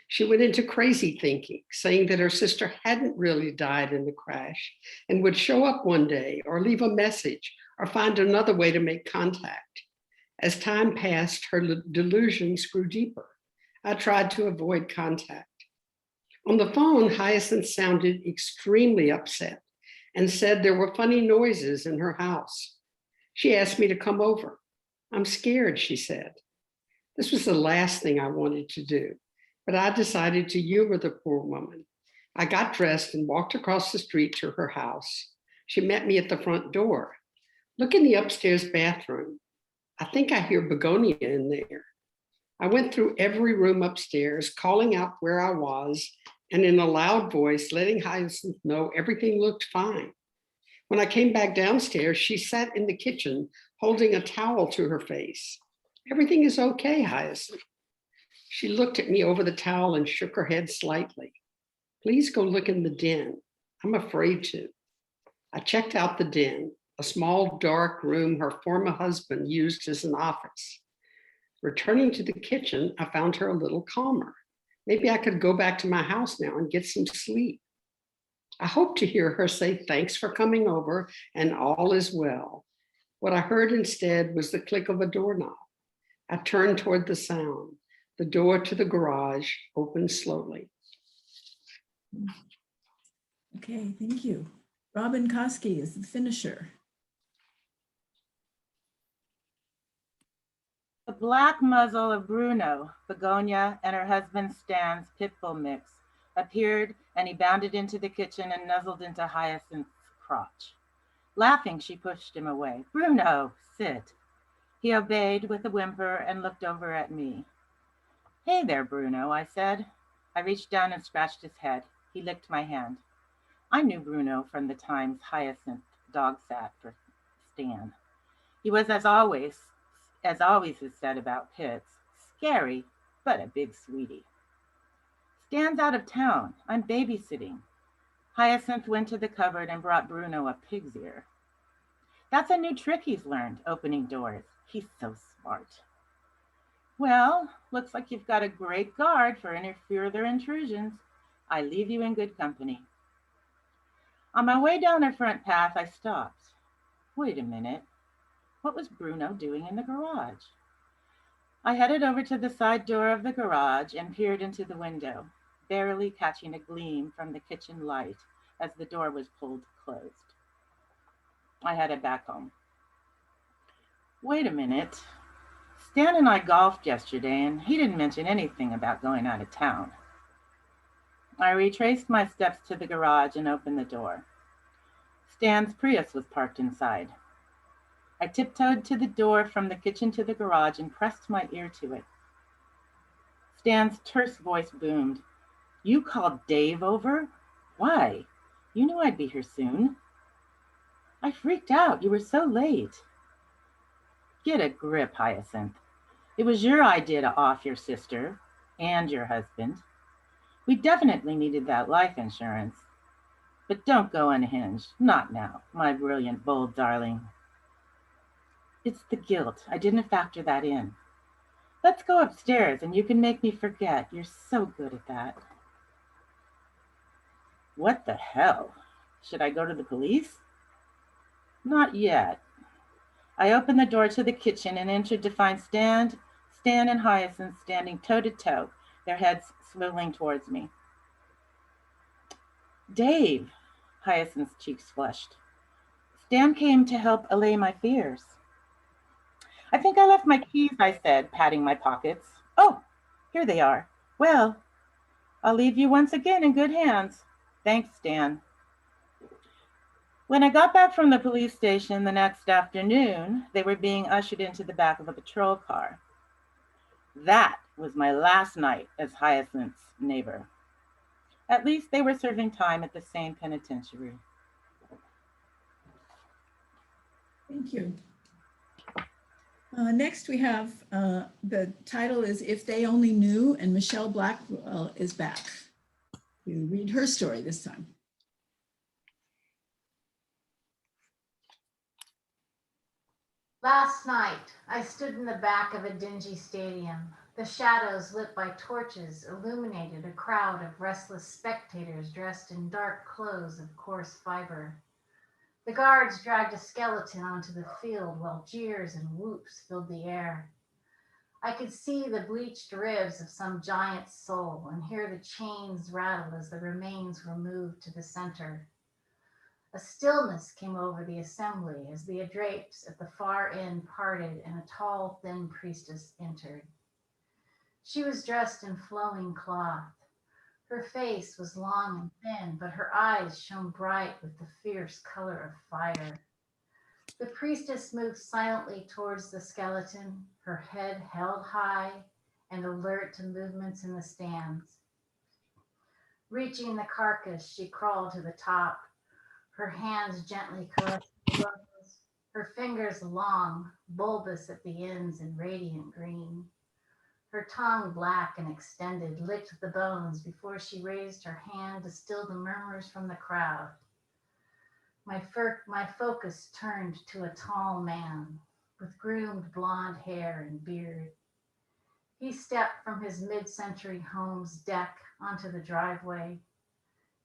She went into crazy thinking, saying that her sister hadn't really died in the crash and would show up one day or leave a message or find another way to make contact. As time passed, her delusions grew deeper. I tried to avoid contact. On the phone, Hyacinth sounded extremely upset and said there were funny noises in her house. She asked me to come over. I'm scared, she said. This was the last thing I wanted to do, but I decided to humor the poor woman. I got dressed and walked across the street to her house. She met me at the front door. Look in the upstairs bathroom. I think I hear Begonia in there. I went through every room upstairs, calling out where I was, and in a loud voice, letting Hyacinth know everything looked fine. When I came back downstairs, she sat in the kitchen, holding a towel to her face. Everything is okay, Hyacinth. She looked at me over the towel and shook her head slightly. Please go look in the den. I'm afraid to. I checked out the den, a small dark room her former husband used as an office. Returning to the kitchen, I found her a little calmer. Maybe I could go back to my house now and get some sleep. I hope to hear her say thanks for coming over and all is well. What I heard instead was the click of a doorknob. I turned toward the sound. The door to the garage opened slowly. Okay, thank you. Robin Koski is the finisher. The black muzzle of Bruno, Begonia, and her husband Stan's pit bull mix appeared, and he bounded into the kitchen and nuzzled into Hyacinth's crotch. Laughing, she pushed him away. Bruno, sit. He obeyed with a whimper and looked over at me. Hey there, Bruno, I said. I reached down and scratched his head. He licked my hand. I knew Bruno from the times Hyacinth dog sat for Stan. He was, as always is said about pits, scary, but a big sweetie. Stan's out of town. I'm babysitting. Hyacinth went to the cupboard and brought Bruno a pig's ear. That's a new trick he's learned, opening doors. He's so smart. Well, looks like you've got a great guard for any further intrusions. I leave you in good company. On my way down her front path, I stopped. Wait a minute. What was Bruno doing in the garage? I headed over to the side door of the garage and peered into the window, barely catching a gleam from the kitchen light as the door was pulled closed. I headed back home. Wait a minute. Stan and I golfed yesterday, and he didn't mention anything about going out of town. I retraced my steps to the garage and opened the door. Stan's Prius was parked inside. I tiptoed to the door from the kitchen to the garage and pressed my ear to it. Stan's terse voice boomed. You called Dave over? Why? You knew I'd be here soon. I freaked out. You were so late. Get a grip, Hyacinth. It was your idea to off your sister and your husband. We definitely needed that life insurance. But don't go unhinged. Not now, my brilliant, bold darling. It's the guilt. I didn't factor that in. Let's go upstairs and you can make me forget. You're so good at that. What the hell? Should I go to the police? Not yet. I opened the door to the kitchen and entered to find Stan and Hyacinth standing toe to toe, their heads swiveling towards me. Dave, Hyacinth's cheeks flushed. Stan came to help allay my fears. I think I left my keys, I said, patting my pockets. Oh, here they are. Well, I'll leave you once again in good hands. Thanks, Stan. When I got back from the police station the next afternoon, they were being ushered into the back of a patrol car. That was my last night as Hyacinth's neighbor. At least they were serving time at the same penitentiary. Thank you. Next we have, the title is If They Only Knew, and Michelle Blackwell is back to read her story this time. Last night, I stood in the back of a dingy stadium. The shadows lit by torches illuminated a crowd of restless spectators dressed in dark clothes of coarse fiber. The guards dragged a skeleton onto the field while jeers and whoops filled the air. I could see the bleached ribs of some giant's soul and hear the chains rattle as the remains were moved to the center. A stillness came over the assembly as the drapes at the far end parted and a tall, thin priestess entered. She was dressed in flowing cloth. Her face was long and thin, but her eyes shone bright with the fierce color of fire. The priestess moved silently towards the skeleton, her head held high and alert to movements in the stands. Reaching the carcass, she crawled to the top, her hands gently caressing the bones, her fingers long, bulbous at the ends and radiant green. Her tongue, black and extended, licked the bones before she raised her hand to still the murmurs from the crowd. My focus turned to a tall man with groomed blonde hair and beard. He stepped from his mid-century home's deck onto the driveway.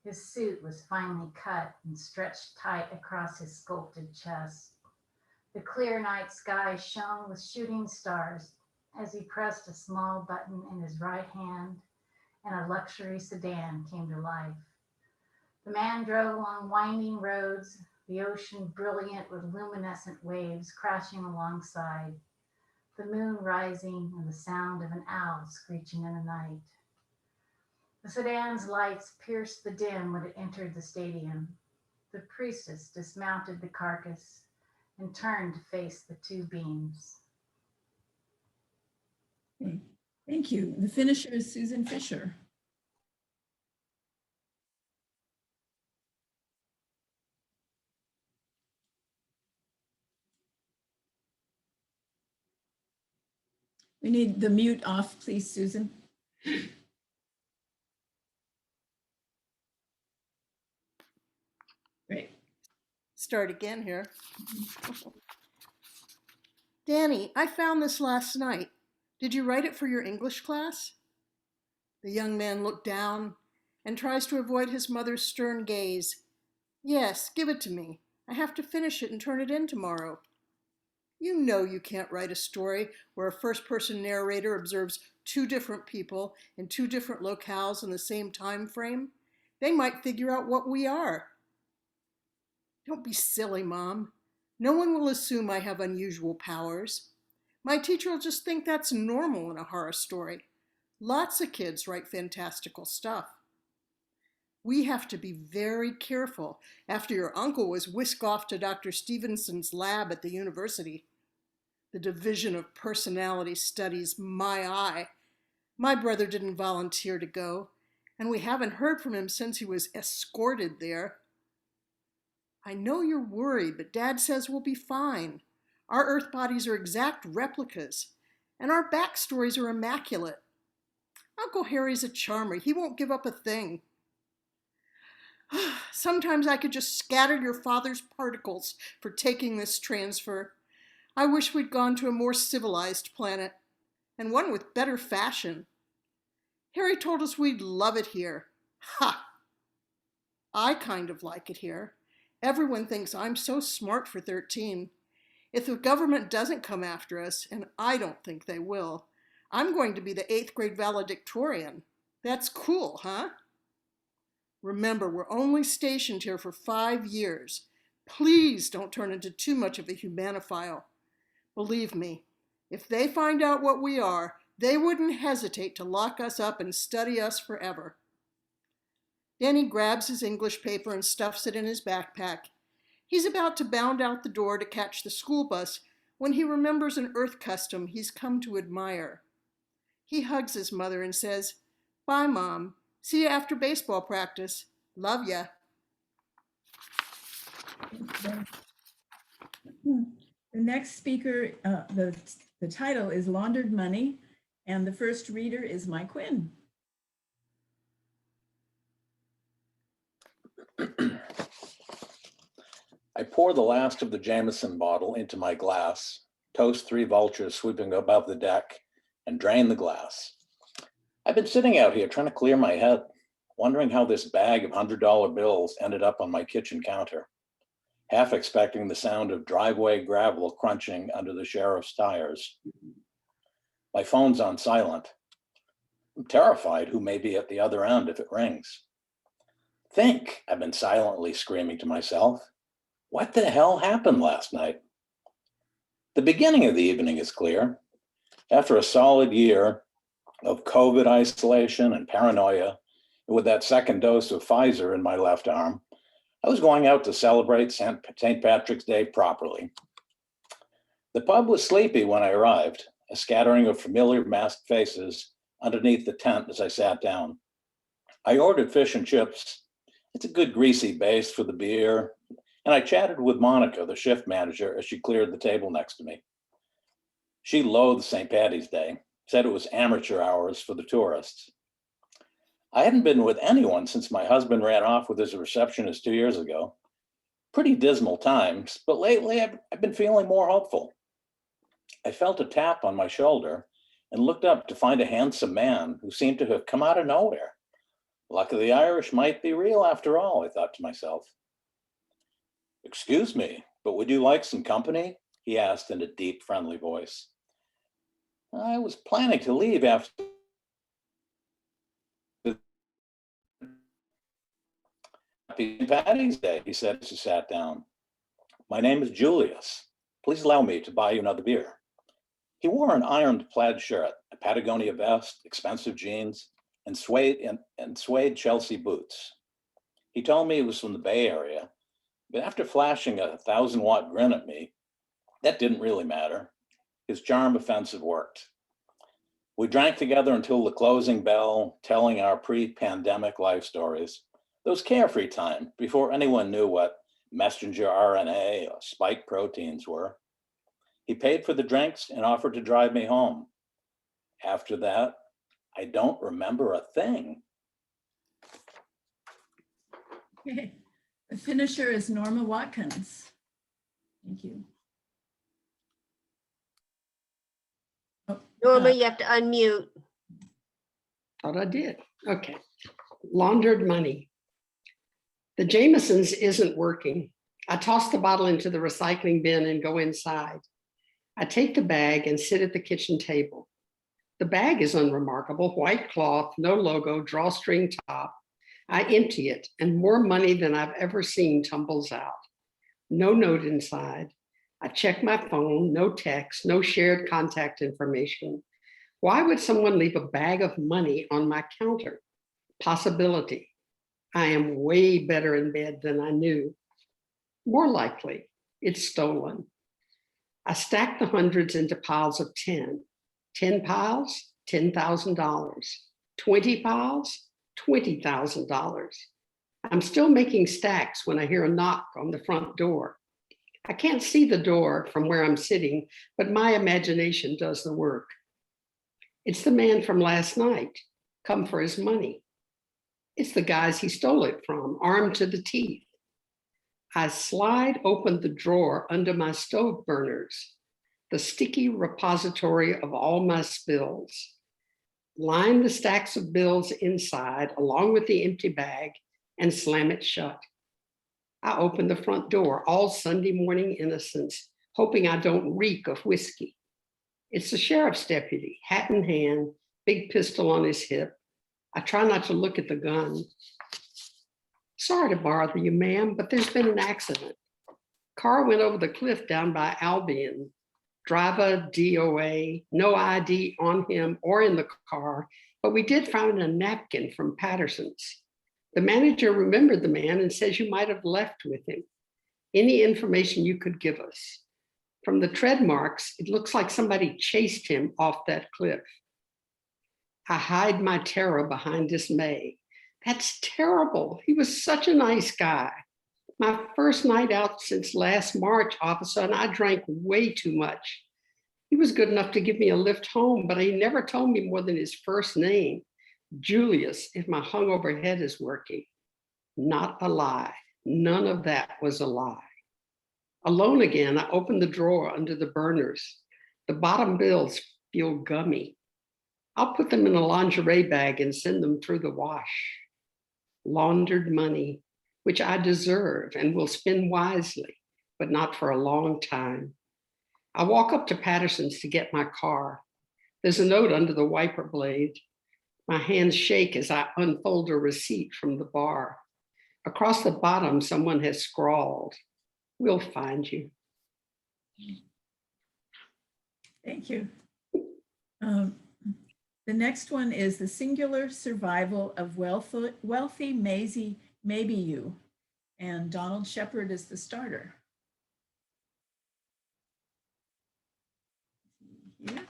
His suit was finely cut and stretched tight across his sculpted chest. The clear night sky shone with shooting stars as he pressed a small button in his right hand, and a luxury sedan came to life. The man drove along winding roads, the ocean brilliant with luminescent waves crashing alongside, the moon rising and the sound of an owl screeching in the night. The sedan's lights pierced the dim when it entered the stadium. The priestess dismounted the carcass and turned to face the two beams. Okay, thank you. The finisher is Susan Fisher. We need the mute off, please, Susan. Great. Start again here. Danny, I found this last night. Did you write it for your English class? The young man looked down and tries to avoid his mother's stern gaze. Yes, give it to me. I have to finish it and turn it in tomorrow. You know you can't write a story where a first-person narrator observes two different people in two different locales in the same time frame. They might figure out what we are. Don't be silly, Mom. No one will assume I have unusual powers. My teacher will just think that's normal in a horror story. Lots of kids write fantastical stuff. We have to be very careful after your uncle was whisked off to Dr. Stevenson's lab at the university. The Division of Personality Studies, my eye. My brother didn't volunteer to go, and we haven't heard from him since he was escorted there. I know you're worried, but Dad says we'll be fine. Our Earth bodies are exact replicas, and our backstories are immaculate. Uncle Harry's a charmer. He won't give up a thing. Sometimes I could just scatter your father's particles for taking this transfer. I wish we'd gone to a more civilized planet, and one with better fashion. Harry told us we'd love it here. Ha! I kind of like it here. Everyone thinks I'm so smart for 13. If the government doesn't come after us, and I don't think they will, I'm going to be the 8th grade valedictorian. That's cool, huh? Remember, we're only stationed here for 5 years. Please don't turn into too much of a humanophile. Believe me, if they find out what we are, they wouldn't hesitate to lock us up and study us forever. Danny grabs his English paper and stuffs it in his backpack. He's about to bound out the door to catch the school bus when he remembers an Earth custom he's come to admire. He hugs his mother and says, "Bye, Mom. See you after baseball practice. Love ya." The next speaker, the title is Laundered Money, and the first reader is My Quinn. I pour the last of the Jameson bottle into my glass, toast 3 vultures sweeping above the deck, and drain the glass. I've been sitting out here trying to clear my head, wondering how this bag of $100 bills ended up on my kitchen counter, half expecting the sound of driveway gravel crunching under the sheriff's tires. My phone's on silent. I'm terrified who may be at the other end if it rings. Think, I've been silently screaming to myself. What the hell happened last night? The beginning of the evening is clear. After a solid year of COVID isolation and paranoia, and with that second dose of Pfizer in my left arm, I was going out to celebrate St. Patrick's Day properly. The pub was sleepy when I arrived, a scattering of familiar masked faces underneath the tent as I sat down. I ordered fish and chips. It's a good greasy base for the beer, and I chatted with Monica, the shift manager, as she cleared the table next to me. She loathed St. Paddy's Day, said it was amateur hours for the tourists. I hadn't been with anyone since my husband ran off with his receptionist 2 years ago. Pretty dismal times, but lately I've been feeling more hopeful. I felt a tap on my shoulder and looked up to find a handsome man who seemed to have come out of nowhere. Luck of the Irish might be real after all, I thought to myself. "Excuse me, but would you like some company?" he asked in a deep, friendly voice. "I was planning to leave after Happy Patty's Day," he said as he sat down. "My name is Julius. Please allow me to buy you another beer." He wore an ironed plaid shirt, a Patagonia vest, expensive jeans, and suede Chelsea boots. He told me he was from the Bay Area, but after flashing a 1,000-watt grin at me, that didn't really matter. His charm offensive worked. We drank together until the closing bell, telling our pre-pandemic life stories. Those carefree time before anyone knew what messenger RNA or spike proteins were. He paid for the drinks and offered to drive me home. After that, I don't remember a thing. Okay. The finisher is Norma Watkins. Thank you. Oh, Norma, you have to unmute. Thought I did. Okay. Laundered money. The Jameson's isn't working. I toss the bottle into the recycling bin and go inside. I take the bag and sit at the kitchen table. The bag is unremarkable, white cloth, no logo, drawstring top. I empty it and more money than I've ever seen tumbles out. No note inside. I check my phone, no text, no shared contact information. Why would someone leave a bag of money on my counter? Possibility. I am way better in bed than I knew. More likely, it's stolen. I stack the hundreds into piles of 10. 10 piles, $10,000. 20 piles, $20,000. I'm still making stacks when I hear a knock on the front door. I can't see the door from where I'm sitting, but my imagination does the work. It's the man from last night, come for his money. It's the guys he stole it from, armed to the teeth. I slide open the drawer under my stove burners, the sticky repository of all my spills. Line the stacks of bills inside along with the empty bag and slam it shut. I open the front door, all Sunday morning innocence, hoping I don't reek of whiskey. It's the sheriff's deputy, hat in hand, big pistol on his hip. I try not to look at the gun. "Sorry to bother you, ma'am, but there's been an accident. Car went over the cliff down by Albion. Driver DOA, no ID on him or in the car, but we did find a napkin from Patterson's. The manager remembered the man and says you might have left with him. Any information you could give us. From the tread marks, it looks like somebody chased him off that cliff." I hide my terror behind dismay. That's terrible. He was such a nice guy. My first night out since last March, officer, and I drank way too much. He was good enough to give me a lift home, but he never told me more than his first name, Julius, if my hungover head is working. Not a lie. None of that was a lie. Alone again, I open the drawer under the burners. The bottom bills feel gummy. I'll put them in a lingerie bag and send them through the wash. Laundered money, which I deserve and will spend wisely, but not for a long time. I walk up to Patterson's to get my car. There's a note under the wiper blade. My hands shake as I unfold a receipt from the bar. Across the bottom, someone has scrawled, "We'll find you." Thank you. The next one is the singular survival of wealthy Maisie, maybe you. And Donald Shepard is the starter. Here.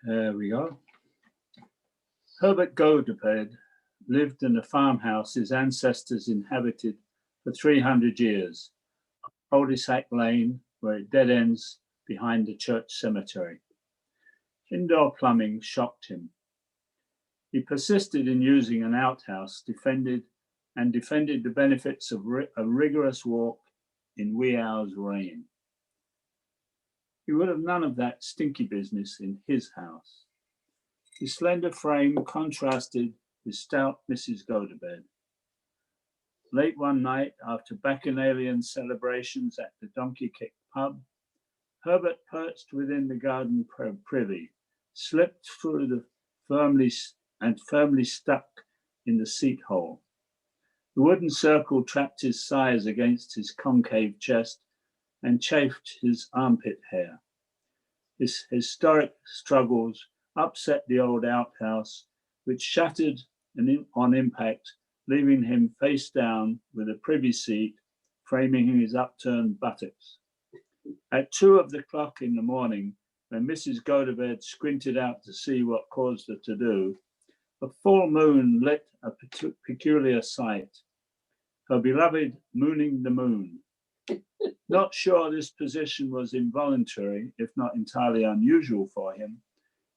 There we go. Herbert Godeped lived in a farmhouse his ancestors inhabited for 300 years, cul-de-sac lane where it dead ends behind the church cemetery. Indoor plumbing shocked him. He persisted in using an outhouse, defended the benefits of a rigorous walk in wee hours rain. He would have none of that stinky business in his house. His slender frame contrasted with stout Mrs. Gotobed. Late one night, after bacchanalian celebrations at the Donkey Kick pub, Herbert perched within the garden privy, slipped through the firmly stuck in the seat hole. The wooden circle trapped his sighs against his concave chest and chafed his armpit hair. His historic struggles upset the old outhouse, which shattered on impact, leaving him face down with a privy seat framing his upturned buttocks. At 2 o'clock in the morning, when Mrs. Gotobed squinted out to see what caused her to do, a full moon lit a peculiar sight. Her beloved mooning the moon. Not sure this position was involuntary, if not entirely unusual for him,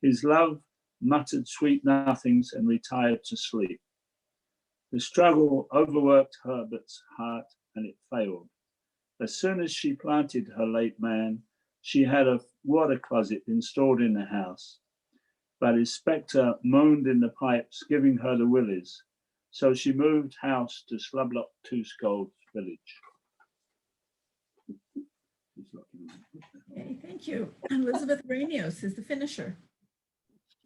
his love muttered sweet nothings and retired to sleep. The struggle overworked Herbert's heart and it failed. As soon as she planted her late man, she had a water closet installed in the house, but his spectre moaned in the pipes, giving her the willies. So she moved house to Slublock Two Scolds village. Okay, thank you. Elizabeth Ranios is the finisher.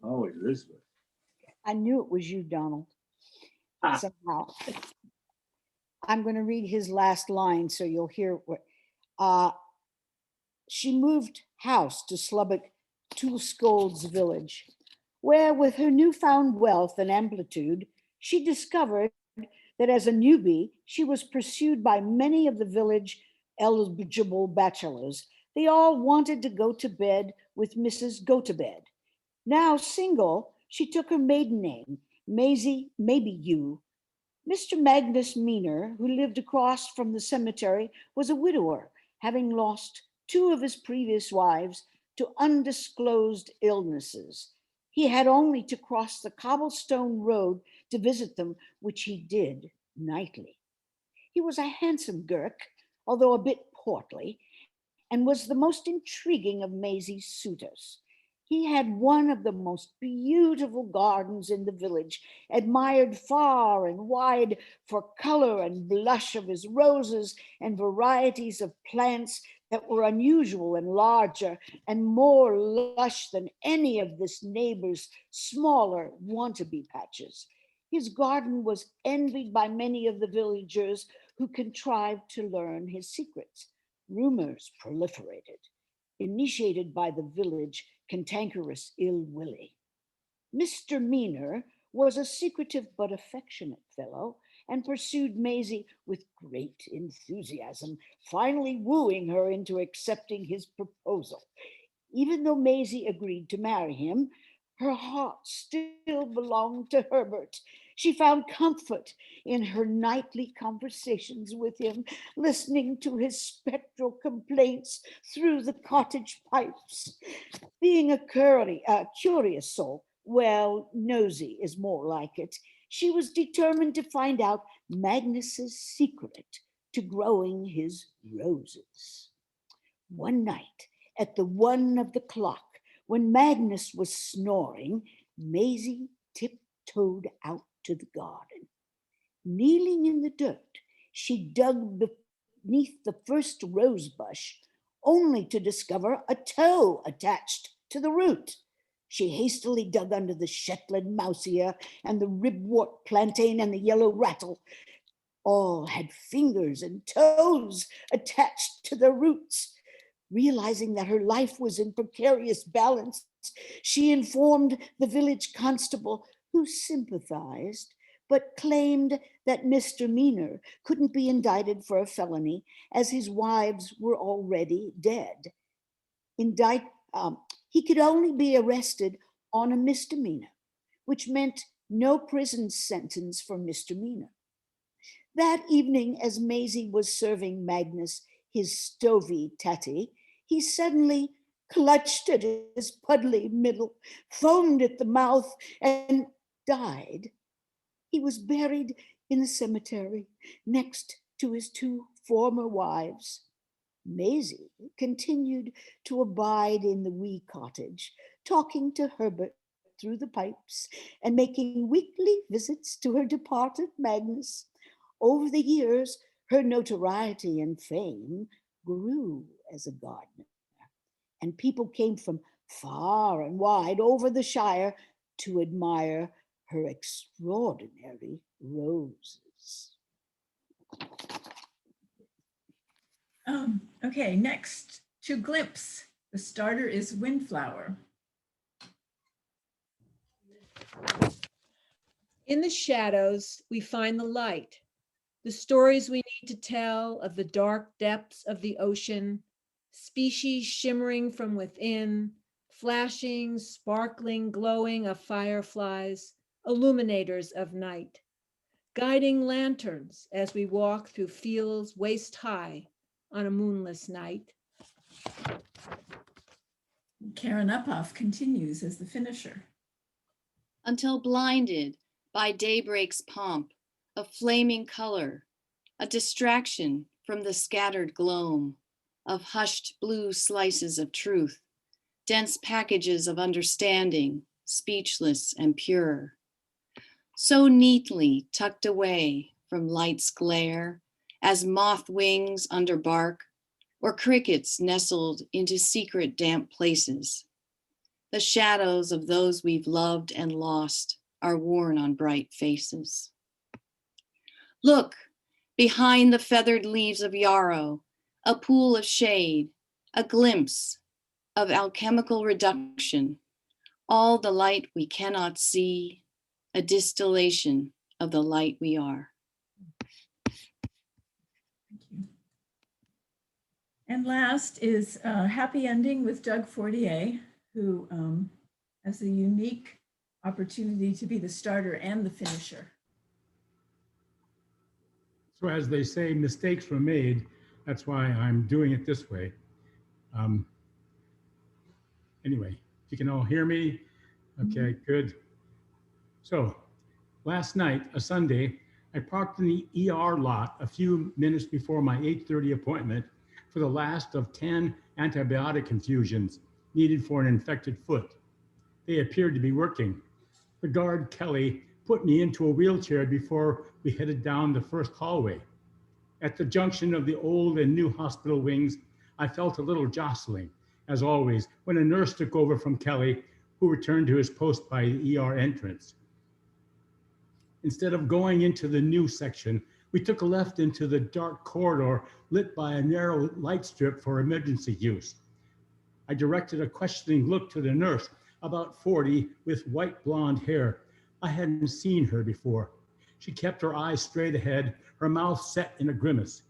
Oh, Elizabeth. I knew it was you, Donald. Somehow. I'm going to read his last line so you'll hear what. She moved house to Slubbock Two Scolds village, where with her newfound wealth and amplitude, she discovered that as a newbie, she was pursued by many of the village eligible bachelors. They all wanted to go to bed with Mrs. Gotobed. Now single, she took her maiden name, Maisie Maybe You. Mr. Magnus Meaner, who lived across from the cemetery, was a widower, having lost 2 of his previous wives to undisclosed illnesses. He had only to cross the cobblestone road to visit them, which he did nightly. He was a handsome Girk, although a bit portly, and was the most intriguing of Maisie's suitors. He had one of the most beautiful gardens in the village, admired far and wide for color and blush of his roses and varieties of plants that were unusual and larger and more lush than any of this neighbor's smaller wannabe patches. His garden was envied by many of the villagers who contrived to learn his secrets. Rumors proliferated, initiated by the village cantankerous ill willy. Mr. Meaner was a secretive but affectionate fellow and pursued Maisie with great enthusiasm, finally wooing her into accepting his proposal. Even though Maisie agreed to marry him, her heart still belonged to Herbert. She found comfort in her nightly conversations with him, listening to his spectral complaints through the cottage pipes. Being a curious soul, well, nosy is more like it, she was determined to find out Magnus's secret to growing his roses. One night, at the 1 of the clock, when Magnus was snoring, Maisie tiptoed out to the garden. Kneeling in the dirt, she dug beneath the first rose bush, only to discover a toe attached to the root. She hastily dug under the Shetland mouse ear and the ribwort plantain and the yellow rattle. All had fingers and toes attached to the roots. Realizing that her life was in precarious balance, she informed the village constable, who sympathized, but claimed that Mr. Meaner couldn't be indicted for a felony as his wives were already dead. He could only be arrested on a misdemeanor, which meant no prison sentence for Mr. Meaner. That evening, as Maisie was serving Magnus his stovey tatty, he suddenly clutched at his puddly middle, foamed at the mouth, and died. He was buried in the cemetery next to his 2 former wives. Maisie continued to abide in the wee cottage, talking to Herbert through the pipes and making weekly visits to her departed Magnus. Over the years, her notoriety and fame grew as a gardener, and people came from far and wide over the Shire to admire her extraordinary roses. Okay, next to Glimpse. The starter is Windflower. In the shadows, we find the light, the stories we need to tell of the dark depths of the ocean, species shimmering from within, flashing, sparkling, glowing of fireflies, illuminators of night, guiding lanterns as we walk through fields waist high on a moonless night. Karen Uphoff continues as the finisher. Until blinded by daybreak's pomp of flaming color, a distraction from the scattered gloam of hushed blue slices of truth, dense packages of understanding, speechless and pure, so neatly tucked away from light's glare as moth wings under bark or crickets nestled into secret damp places. The shadows of those we've loved and lost are worn on bright faces. Look, behind the feathered leaves of yarrow, a pool of shade, a glimpse of alchemical reduction, all the light we cannot see, a distillation of the light we are. Thank you. And last is Happy Ending with Doug Fortier, who has a unique opportunity to be the starter and the finisher. So as they say, mistakes were made. That's why I'm doing it this way. Anyway, you can all hear me. Okay, good. So last night, a Sunday, I parked in the ER lot a few minutes before my 8:30 appointment for the last of 10 antibiotic infusions needed for an infected foot. They appeared to be working. The guard, Kelly, put me into a wheelchair before we headed down the first hallway. At the junction of the old and new hospital wings, I felt a little jostling, as always, when a nurse took over from Kelly, who returned to his post by the ER entrance. Instead of going into the new section, we took a left into the dark corridor lit by a narrow light strip for emergency use. I directed a questioning look to the nurse, about 40, with white blonde hair. I hadn't seen her before. She kept her eyes straight ahead, her mouth set in a grimace.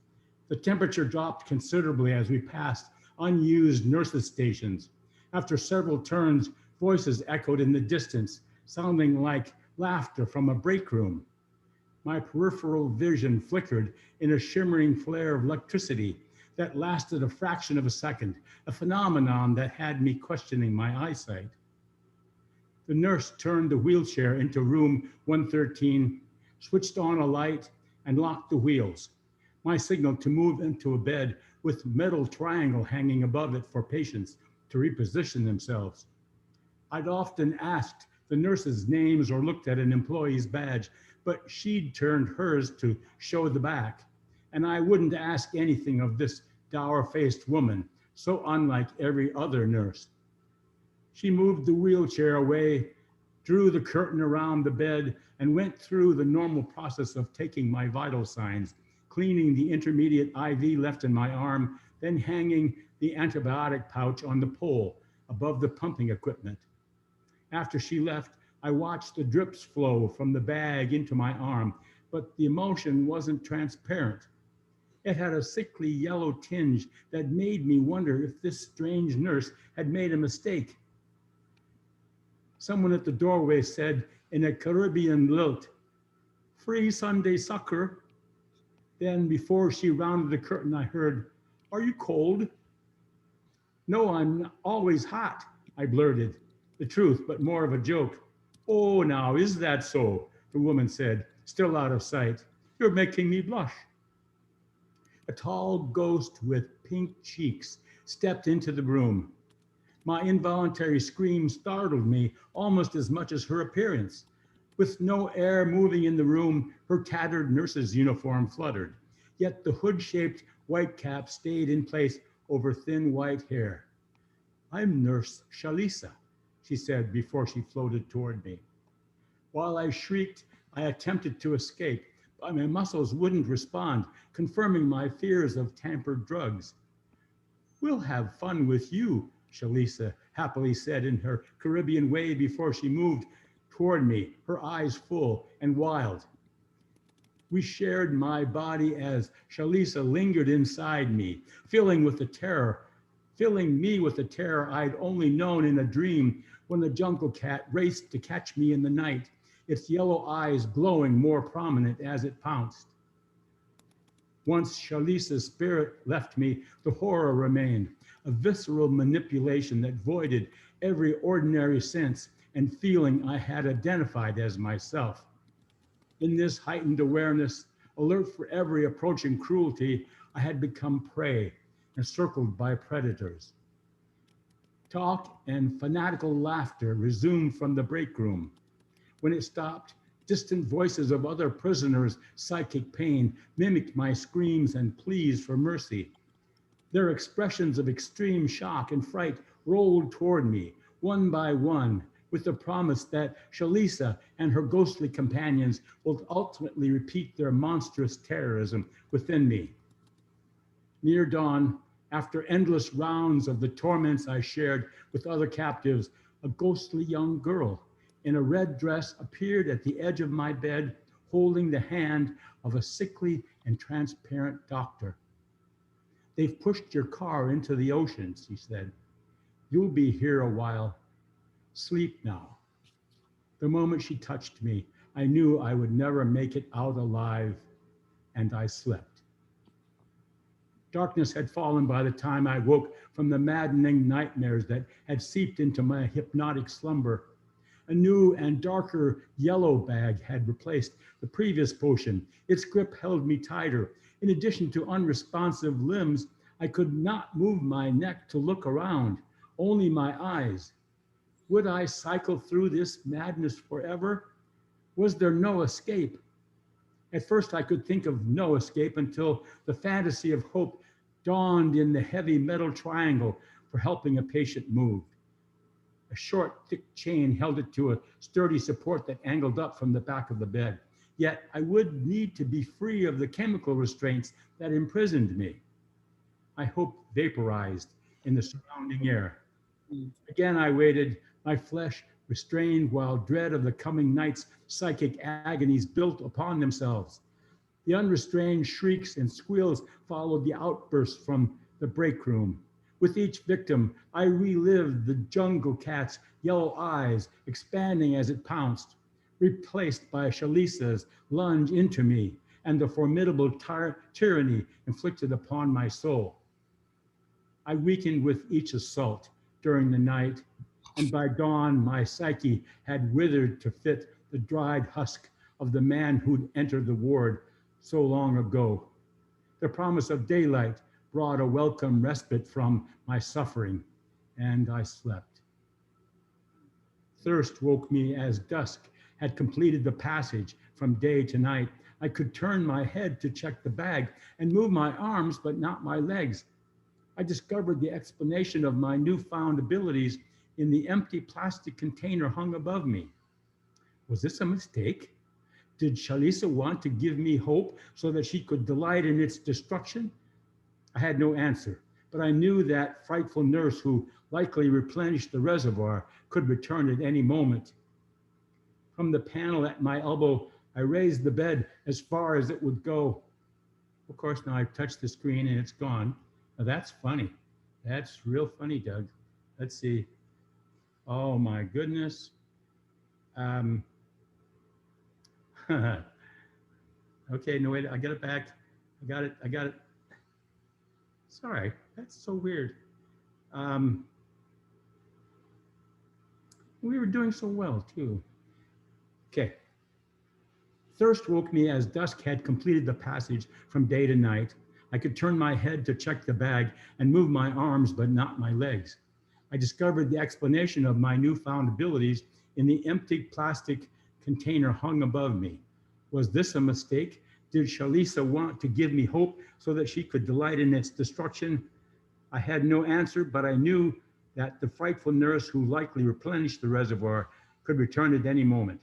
The temperature dropped considerably as we passed unused nurses' stations. After several turns, voices echoed in the distance, sounding like laughter from a break room. My peripheral vision flickered in a shimmering flare of electricity that lasted a fraction of a second, a phenomenon that had me questioning my eyesight. The nurse turned the wheelchair into room 113, switched on a light, and locked the wheels. My signal to move into a bed with metal triangle hanging above it for patients to reposition themselves. I'd often asked the nurses' names or looked at an employee's badge, but she'd turned hers to show the back. And I wouldn't ask anything of this dour-faced woman, so unlike every other nurse. She moved the wheelchair away, drew the curtain around the bed, and went through the normal process of taking my vital signs, cleaning the intermediate IV left in my arm, then hanging the antibiotic pouch on the pole above the pumping equipment. After she left, I watched the drips flow from the bag into my arm, but the emulsion wasn't transparent. It had a sickly yellow tinge that made me wonder if this strange nurse had made a mistake. Someone at the doorway said in a Caribbean lilt, "Free Sunday sucker." Then before she rounded the curtain, I heard, "Are you cold?" "No, I'm always hot," I blurted. The truth, but more of a joke. "Oh, now, is that so?" the woman said, still out of sight. "You're making me blush." A tall ghost with pink cheeks stepped into the room. My involuntary scream startled me almost as much as her appearance. With no air moving in the room, her tattered nurse's uniform fluttered, yet the hood-shaped white cap stayed in place over thin white hair. "I'm Nurse Shalisa," she said before she floated toward me. While I shrieked, I attempted to escape, but my muscles wouldn't respond, confirming my fears of tampered drugs. "We'll have fun with you," Shalisa happily said in her Caribbean way before she moved toward me, her eyes full and wild. We shared my body as Shalisa lingered inside me, filling me with the terror I'd only known in a dream when the jungle cat raced to catch me in the night, its yellow eyes glowing more prominent as it pounced. Once Shalisa's spirit left me, the horror remained, a visceral manipulation that voided every ordinary sense and feeling I had identified as myself. In this heightened awareness, alert for every approaching cruelty, I had become prey, encircled by predators. Talk and fanatical laughter resumed from the break room. When it stopped, distant voices of other prisoners' psychic pain mimicked my screams and pleas for mercy. Their expressions of extreme shock and fright rolled toward me, one by one, with the promise that Shalisa and her ghostly companions will ultimately repeat their monstrous terrorism within me. Near dawn, after endless rounds of the torments I shared with other captives, a ghostly young girl in a red dress appeared at the edge of my bed, holding the hand of a sickly and transparent doctor. "They've pushed your car into the ocean," she said. "You'll be here a while. Sleep now." The moment she touched me, I knew I would never make it out alive, and I slept. Darkness had fallen by the time I woke from the maddening nightmares that had seeped into my hypnotic slumber. A new and darker yellow bag had replaced the previous potion. Its grip held me tighter. In addition to unresponsive limbs, I could not move my neck to look around, only my eyes. Would I cycle through this madness forever? Was there no escape? At first, I could think of no escape until the fantasy of hope dawned in the heavy metal triangle for helping a patient move. A short, thick chain held it to a sturdy support that angled up from the back of the bed. Yet I would need to be free of the chemical restraints that imprisoned me. My hope vaporized in the surrounding air. Again, I waited, my flesh restrained while dread of the coming night's psychic agonies built upon themselves. The unrestrained shrieks and squeals followed the outbursts from the break room. With each victim, I relived the jungle cat's yellow eyes expanding as it pounced, replaced by Shalisa's lunge into me and the formidable tyranny inflicted upon my soul. I weakened with each assault during the night, and by dawn, my psyche had withered to fit the dried husk of the man who'd entered the ward so long ago. The promise of daylight brought a welcome respite from my suffering, and I slept. Thirst woke me as dusk had completed the passage from day to night. I could turn my head to check the bag and move my arms, but not my legs. I discovered the explanation of my newfound abilities in the empty plastic container hung above me. Was this a mistake? Did Shalisa want to give me hope so that she could delight in its destruction? I had no answer, but I knew that frightful nurse who likely replenished the reservoir could return at any moment. From the panel at my elbow, I raised the bed as far as it would go. Of course, now I've touched the screen and it's gone. Now that's funny. That's real funny, Doug. Let's see. Oh my goodness. Okay, no, wait, I got it back. I got it. Sorry, that's so weird. We were doing so well too. Okay. Thirst woke me as dusk had completed the passage from day to night. I could turn my head to check the bag and move my arms, but not my legs. I discovered the explanation of my newfound abilities in the empty plastic container hung above me. Was this a mistake? Did Shalisa want to give me hope so that she could delight in its destruction? I had no answer, but I knew that the frightful nurse who likely replenished the reservoir could return at any moment.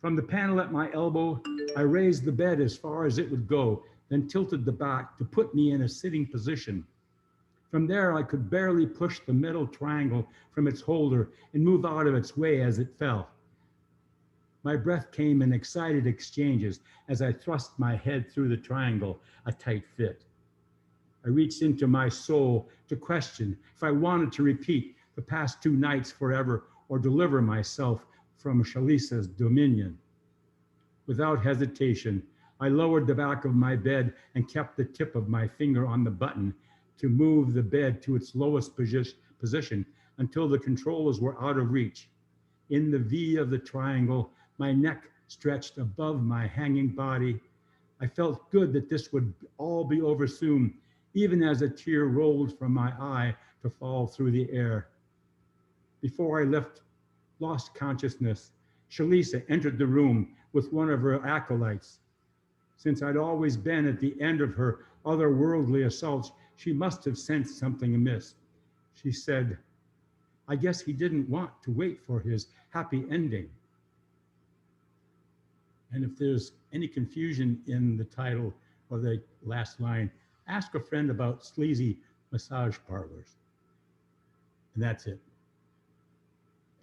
From the panel at my elbow, I raised the bed as far as it would go, then tilted the back to put me in a sitting position. From there, I could barely push the metal triangle from its holder and move out of its way as it fell. My breath came in excited exchanges as I thrust my head through the triangle, a tight fit. I reached into my soul to question if I wanted to repeat the past 2 nights forever or deliver myself from Shalisa's dominion. Without hesitation, I lowered the back of my bed and kept the tip of my finger on the button to move the bed to its lowest position until the controls were out of reach. In the V of the triangle, my neck stretched above my hanging body. I felt good that this would all be over soon, even as a tear rolled from my eye to fall through the air. Before I lost consciousness, Shalisa entered the room with one of her acolytes. Since I'd always been at the end of her otherworldly assaults, she must have sensed something amiss. She said, "I guess he didn't want to wait for his happy ending." And if there's any confusion in the title or the last line, ask a friend about sleazy massage parlors. And that's it.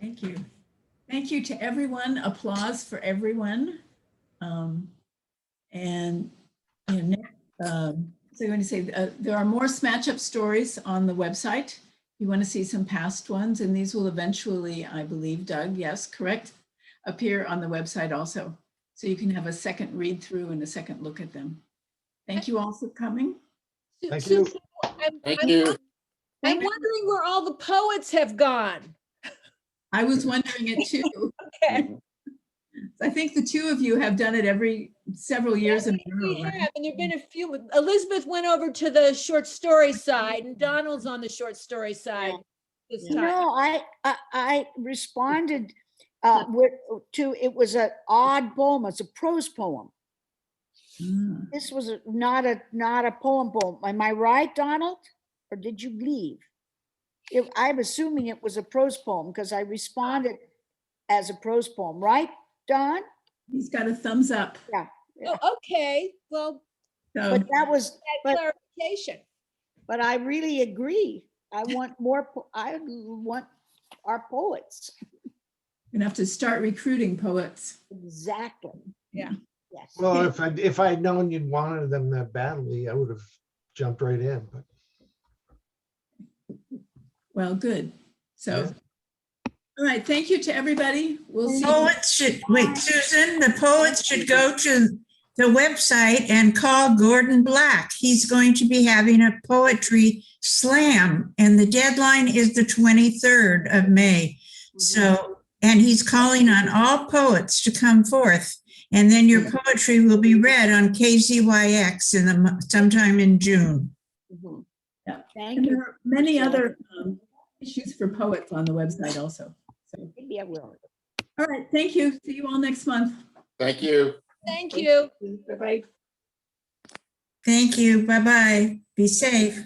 Thank you. Thank you to everyone. Applause for everyone. And you know, so I'm going to say there are more SmatchUp stories on the website. You want to see some past ones, and these will eventually, I believe, Doug, yes, correct, appear on the website also. So you can have a second read through and a second look at them. Thank you all for coming. Thank you. I'm wondering where all the poets have gone. I was wondering it too. Okay. I think the 2 of you have done it every several years in a row. We have, and there've been a few. Elizabeth went over to the short story side, and Donald's on the short story side this time. No, I responded it was an odd poem. It's a prose poem. This was not a poem. Am I right, Donald? Or did you leave? I'm assuming it was a prose poem because I responded as a prose poem, right, Don? He's got a thumbs up. Yeah. Oh, okay. Well, but that was clarification. But I really agree. I want more. I want our poets. You're gonna have to start recruiting poets. Exactly. Yeah. Yes. Well, if I'd known you'd wanted them that badly, I would have jumped right in. But well, good. So, all right. Thank you to everybody. We'll see. Poets should wait, Susan. The poets should go to the website and call Gordon Black. He's going to be having a poetry slam, and the deadline is the 23rd of May. So, and he's calling on all poets to come forth. And then your poetry will be read on KZYX sometime in June. Yeah. Thank and you. there are many other issues for poets on the website also. So maybe I will. All right. Thank you. See you all next month. Thank you. Thank you. Bye-bye. Thank you. Bye-bye. Be safe.